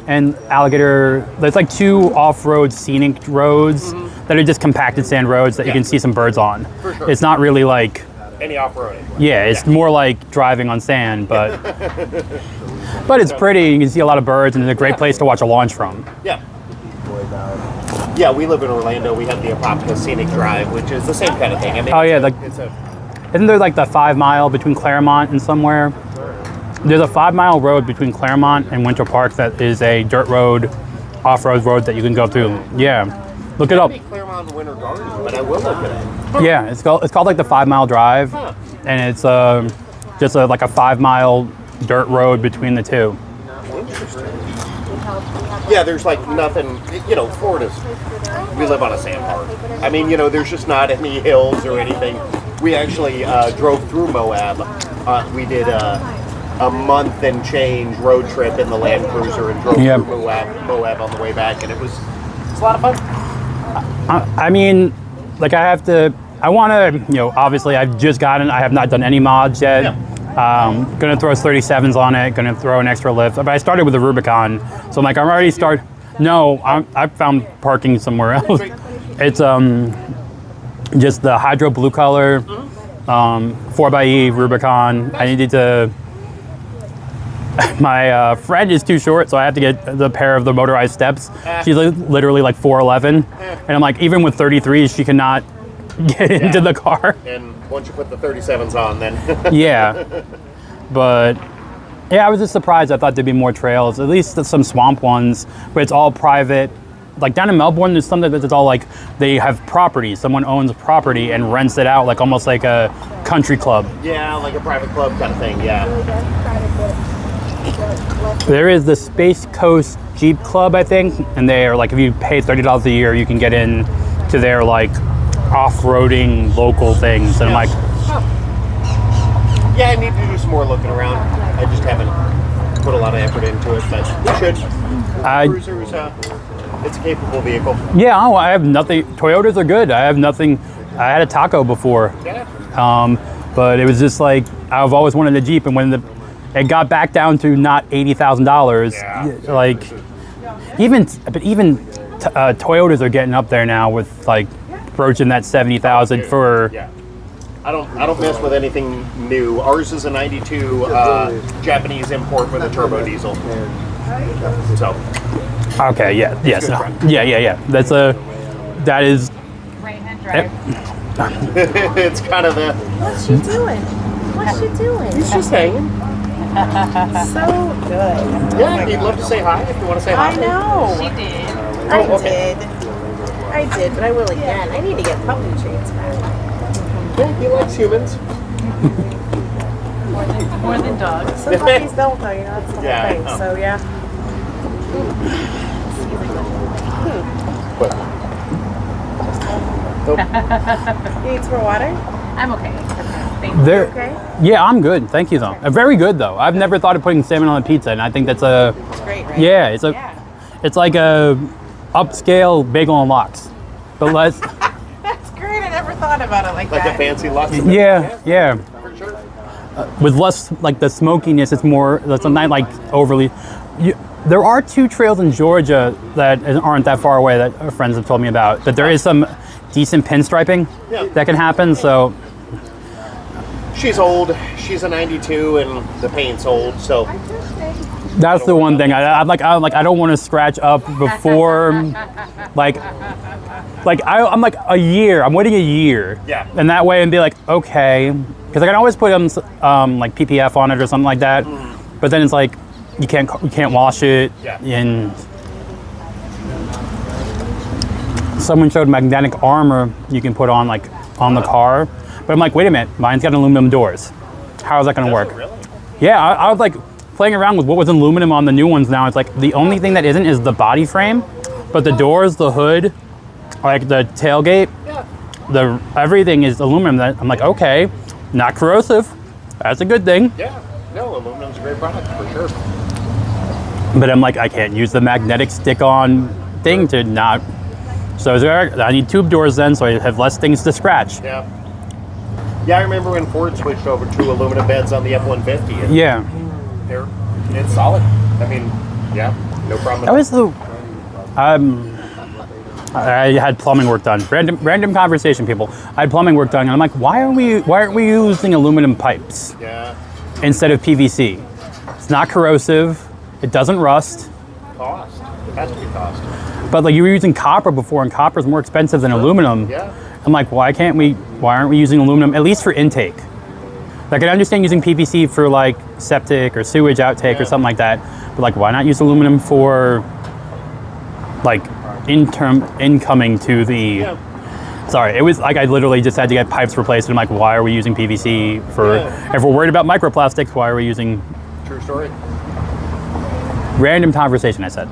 and Alligator. There's like two off-road scenic roads that are just compacted sand roads that you can see some birds on. For sure. It's not really like... Any off-roading. Yeah, it's more like driving on sand, but... But it's pretty, you can see a lot of birds, and it's a great place to watch a launch from. Yeah. Yeah, we live in Orlando. We have the Apopka Scenic Drive, which is the same kind of thing. I mean, Oh yeah, isn't there like the 5 mile between Claremont and somewhere? There's a 5 mile road between Claremont and Winter Park that is a dirt road, off-road road that you can go through. Yeah, look it up. Claremont and Winter Garden, but I will look at it. Yeah, it's called like the 5 mile drive, and it's just like a 5 mile dirt road between the two. Interesting. Yeah, there's like nothing, you know, Florida's, we live on a sand park. I mean, you know, there's just not any hills or anything. We actually drove through Moab. We did a month and change road trip in the Land Cruiser and drove through Moab on the way back, and it's a lot of fun. I mean, like I want to, you know, obviously I've just gotten, I have not done any mods yet. Yeah. Gonna throw 37s on it, gonna throw an extra lift. But I started with the Rubicon, so I'm like, I'm already I found parking somewhere else. It's just the Hydro Blue Color, 4xe Rubicon. I needed to, my friend is too short, so I have to get the pair of the motorized steps. She's literally like 4'11", and I'm like, even with 33s, she cannot get into the car. And once you put the 37s on, then... Yeah. But, yeah, I was just surprised. I thought there'd be more trails, at least some swamp ones, but it's all private. Like down in Melbourne, there's something that's all like, they have property. Someone owns property and rents it out, like almost like a country club. Yeah, like a private club kind of thing, yeah. There is the Space Coast Jeep Club, I think, and they are like, if you pay $30 a year, you can get in to their like off-roading local things. And I'm like, yeah, I need to do some more looking around. I just haven't put a lot of effort into it, but we should. Cruiser's, it's a capable vehicle. Yeah, I have nothing. Toyotas are good. I have nothing. I had a Taco before. Yeah. But it was just like, I've always wanted a Jeep, and when it got back down to not $80,000, like even Toyotas are getting up there now with like approaching that 70,000 for. Yeah. I don't mess with anything new. Ours is a 92 Japanese import with a turbo diesel. So. Okay. Yeah. Yes. No. Yeah. That is. Right-hand drive. It's kind of the. What's she doing? What's she doing? He's just hanging. So good. Yeah, he'd love to say hi if you want to say hi. I know. She did. I did, but I will again. I need to get puppy treats back. Yeah, he likes humans. More than dogs. Some puppies don't, though. You know, that's the whole Yeah, thing. So yeah. But, You need some more water? I'm okay. Thank you. Okay. Yeah, I'm good. Thank you, though. Very good, though. I've never thought of putting salmon on a pizza, and I think that's a. It's great, right? Yeah, it's like a upscale bagel and lox, but less. That's great. I never thought about it like like that. a fancy Lux. Yeah. For sure. With less like the smokiness, it's more. It's not like overly. There are two trails in Georgia that aren't that far away that friends have told me about. That there is some decent pinstriping Yeah. that can happen. So She's old. She's a 92, and the paint's old. So that's the one thing I don't want to scratch up before, I'm like a year. I'm waiting a year. Yeah. And that way, and be like, okay, because I can always put like PPF on it or something like that. But then it's like you can't wash it. Yeah. And someone showed magnetic armor you can put on on the car. But I'm like, wait a minute, mine's got aluminum doors. How is that going to work? Really? Yeah, I was like playing around with what was aluminum on the new ones now. It's like the only thing that isn't is the body frame, but the doors, the hood, like the tailgate, everything is aluminum. That I'm like, okay, not corrosive. That's a good thing. Yeah. No, aluminum's a great product for sure. But I'm like, I can't use the magnetic stick-on thing to not. So I need tube doors then, so I have less things to scratch. Yeah. Yeah, I remember when Ford switched over to aluminum beds on the F-150. And Yeah. it's solid. I mean, yeah, no problem. That was the. I had plumbing work done. Random conversation, people. I had plumbing work done, and I'm like, why aren't we using aluminum pipes Yeah. instead of PVC? It's not corrosive. It doesn't rust. Cost. It has to be cost. But like you were using copper before, and copper is more expensive than aluminum. Yeah. I'm like, why aren't we using aluminum at least for intake? Like I understand using PVC for like septic or sewage outtake or something like that, but like why not use aluminum for like incoming to the? Yeah. Sorry, it was like I literally just had to get pipes replaced, and I'm like, why are we using PVC for? Yeah. If we're worried about microplastics, why are we using? True story. Random conversation, I said.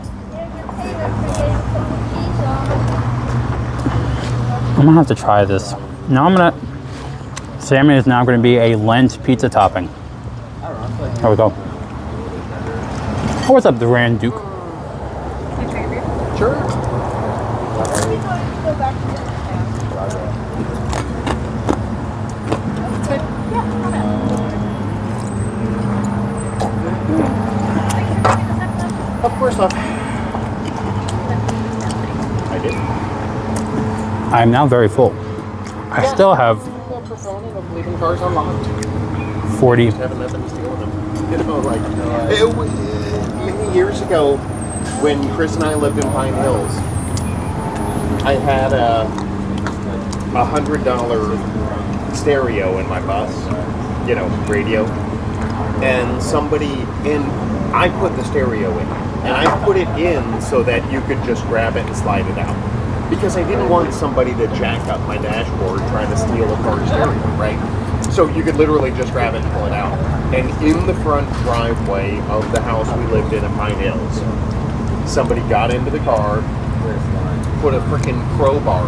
I'm gonna have to try this. Salmon is now gonna be a Lent pizza topping. There we go. Oh, what's up, the Grand Duke? Sure. Of course not. I did. I'm now very full. I still have No proponent of leaving cars unlocked. 40. Just having nothing to steal them. You know, like many years ago, when Chris and I lived in Pine Hills, I had a $100 stereo in my bus, radio, and I put the stereo in, and I put it in so that you could just grab it and slide it out. Because I didn't want somebody to jack up my dashboard trying to steal a car stereo, right? So you could literally just grab it and pull it out. And in the front driveway of the house we lived in Pine Hills, somebody got into the car, put a freaking crowbar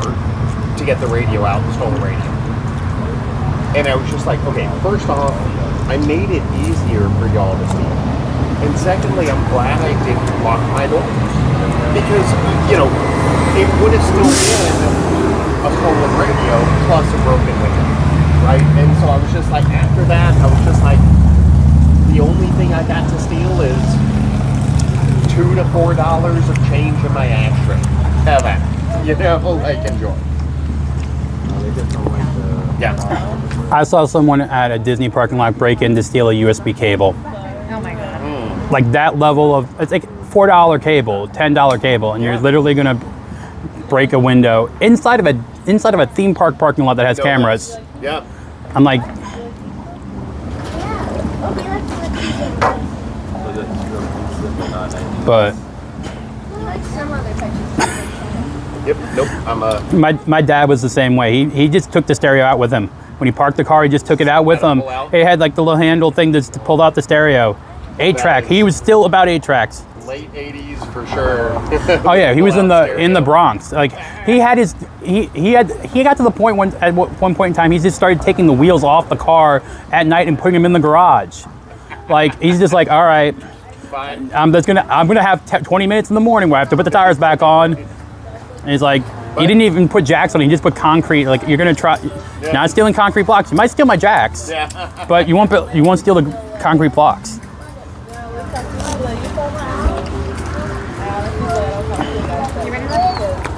to get the radio out and stole the radio. And I was just like, okay, first off, I made it easier for y'all to steal. And secondly, I'm glad I didn't lock my doors. Because, it would have still been a stolen radio plus a broken window, right? And so I was just like, after that, I was just like, the only thing I got to steal is $2 to $4 of change in my ashtray. Have that, enjoy. Yeah. I saw someone at a Disney parking lot break in to steal a USB cable. Oh my god. Like that level of, it's like $4 cable, $10 cable, and you're literally gonna break a window inside of a theme park parking lot that has cameras. Yeah. I'm like, but Yep. Nope. my dad was the same way. He just took the stereo out with him. When he parked the car, he just took it out with him. It had like the little handle thing that pulled out the stereo. 8-track. He was still about 8 tracks. Late 80s for sure. Oh yeah, he was in the Bronx. Like he got to the point at one point in time he just started taking the wheels off the car at night and putting them in the garage. Like he's just like, all right, Fine. I'm gonna have 20 minutes in the morning where I have to put the tires back on. And he's like, he didn't even put jacks on. He just put concrete. Like you're gonna try, not stealing concrete blocks. You might steal my jacks, but you won't steal the concrete blocks.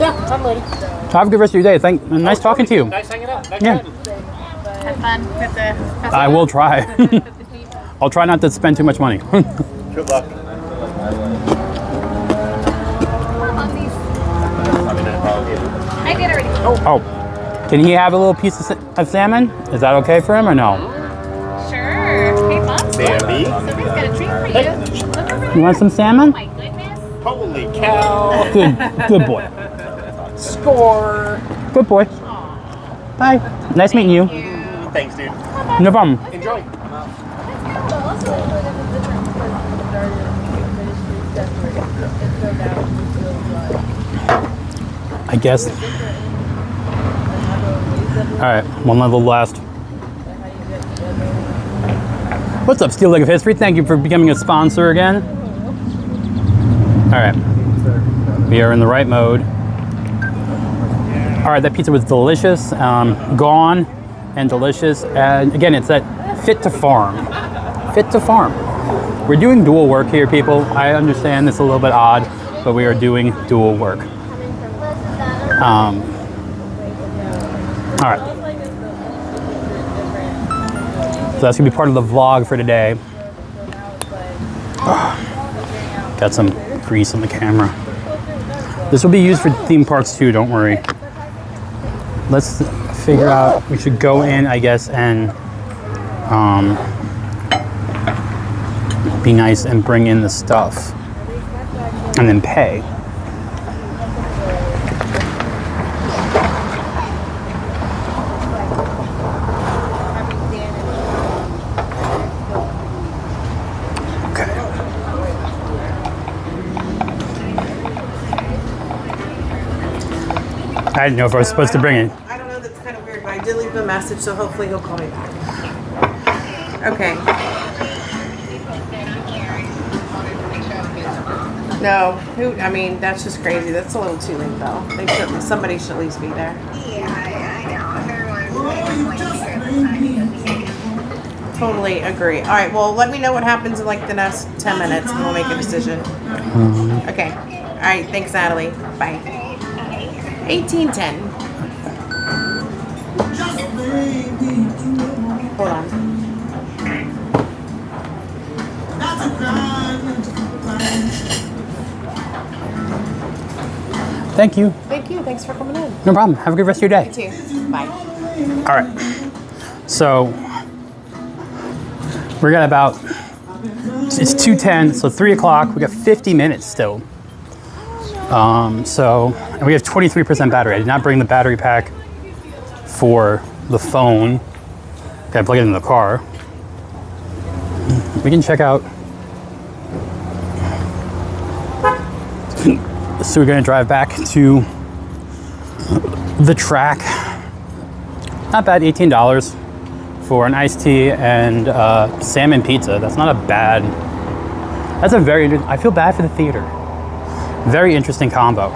Yeah, I'm ready. Have a good rest of your day. Nice talking to you. Nice hanging out. Nice Yeah. chatting. Have fun with the I will try. I'll try not to spend too much money. Good luck. I did already. Oh, can he have a little piece of salmon? Is that okay for him or no? Sure. Hey, Bubs. Bambi. Somebody's got a treat for you. Look over there. You want some salmon? Oh my goodness. Holy cow. Good boy. Score. Good boy. Bye. Nice meeting you. Thanks, dude. No problem. Enjoy. I guess. All right, one level last. What's up, Steel Leg of History? Thank you for becoming a sponsor again. All right, we are in the right mode. All right, that pizza was delicious, gone and delicious. And again, it's that fit to farm. Fit to farm. We're doing dual work here, people. I understand this is a little bit odd, but we are doing dual work. All right. So that's gonna be part of the vlog for today. Got some grease on the camera. This will be used for theme parks too, don't worry. Let's figure out, we should go in, I guess, and be nice and bring in the stuff and then pay. I didn't know if I was supposed to bring it. I don't know, that's kind of weird, but I did leave him a message, so hopefully he'll call me back. Okay. No, I mean, that's just crazy. That's a little too late, though. Somebody should at least be there. Totally agree. All right, well, let me know what happens in like the next 10 minutes and we'll make a decision. Okay. All right, thanks, Natalie. Bye. 1810. Hold on. Thank you. Thank you. Thanks for coming in. No problem. Have a good rest of your day. You too. Bye. All right. So we got about, it's 2:10, so 3 o'clock. We got 50 minutes still. And we have 23% battery. I did not bring the battery pack for the phone. Gotta plug it in the car. We can check out. So we're gonna drive back to the track. Not bad, $18 for an iced tea and salmon pizza. That's not a bad, that's a very, I feel bad for the theater. Very interesting combo.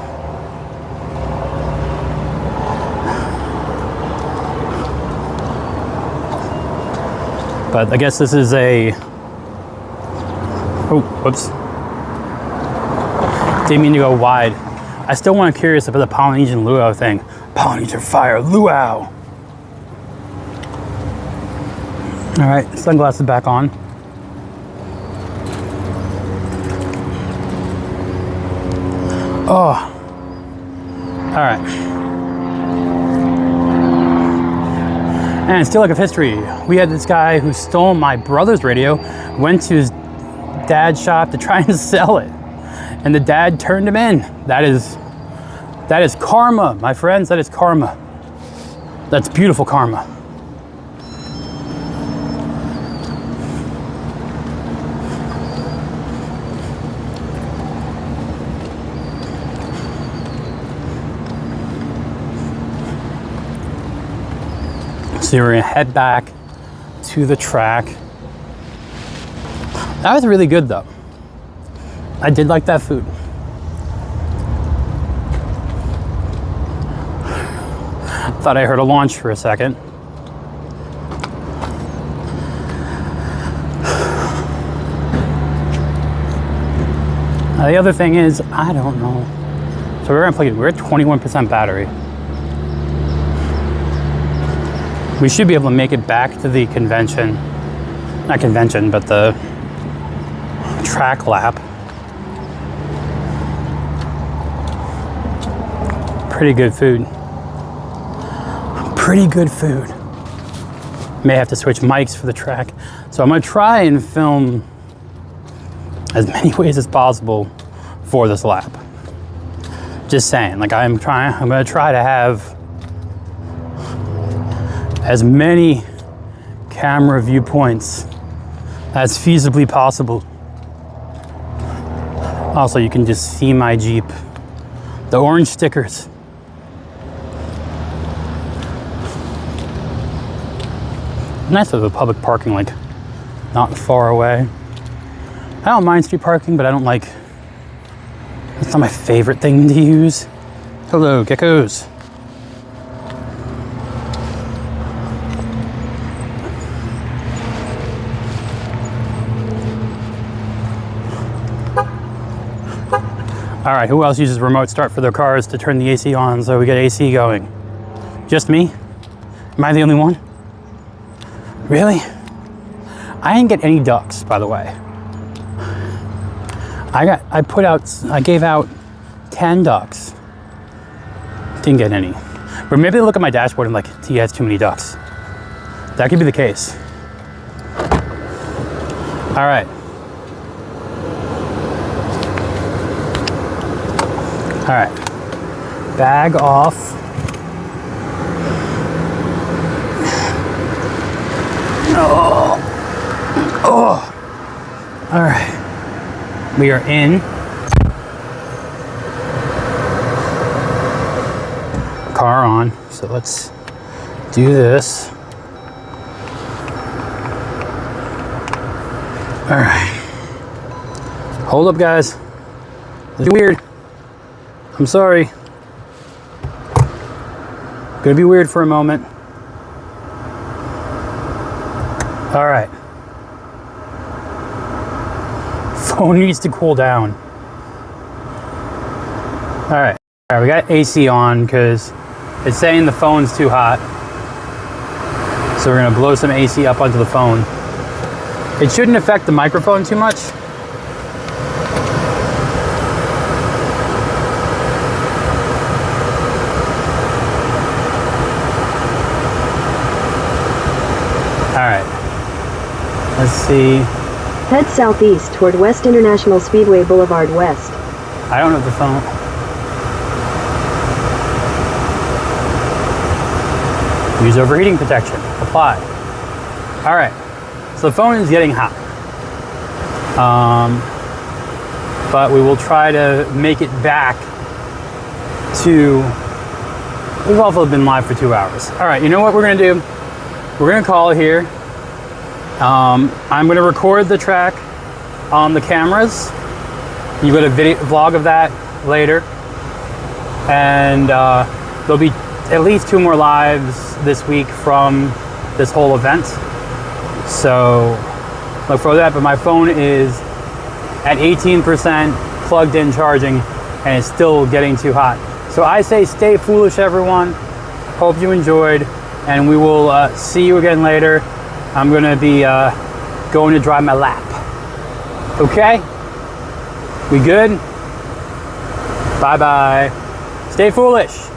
But I guess this is a, oh, whoops. Didn't mean to go wide. I still want to curious about the Polynesian luau thing. Polynesian fire, luau. All right, sunglasses back on. Oh, all right. And Still Like of History. We had this guy who stole my brother's radio, went to his dad's shop to try and sell it. And the dad turned him in. That is karma, my friends, that is karma. That's beautiful karma. So we're gonna head back to the track. That was really good though. I did like that food. Thought I heard a launch for a second. The other thing is, I don't know. So we're at 21% battery. We should be able to make it back to the convention. Not convention, but the track lap. Pretty good food. Pretty good food. May have to switch mics for the track. So I'm gonna try and film as many ways as possible for this lap. Just saying, like I'm gonna try to have as many camera viewpoints as feasibly possible. Also, you can just see my Jeep. The orange stickers. Nice of the public parking, like not far away. I don't mind street parking, but I don't like, it's not my favorite thing to use. Hello, geckos. All right, who else uses remote start for their cars to turn the AC on so we get AC going? Just me? Am I the only one? Really? I didn't get any ducks, by the way. I gave out 10 ducks. Didn't get any. But maybe I look at my dashboard and like, he has too many ducks. That could be the case. All right. All right, bag off. Oh. All right, we are in. Car on, so let's do this. All right, hold up guys, this is weird. I'm sorry. Gonna be weird for a moment. All right. Phone needs to cool down. All right, we got AC on because it's saying the phone's too hot. So we're gonna blow some AC up onto the phone. It shouldn't affect the microphone too much. All right, let's see. Head southeast toward West International Speedway Boulevard West. I don't have the phone. Use overheating protection, apply. All right, so the phone is getting hot. But we will try to make it back to, we've also been live for 2 hours. All right, you know what we're gonna do? We're gonna call it here. I'm gonna record the track on the cameras. You got a video vlog of that later. And there'll be at least 2 more lives this week from this whole event. So look for that, but my phone is at 18% plugged in charging and it's still getting too hot. So I say stay foolish, everyone. Hope you enjoyed, and we will see you again later. I'm gonna be going to drive my lap. Okay? We good? Bye-bye. Stay foolish.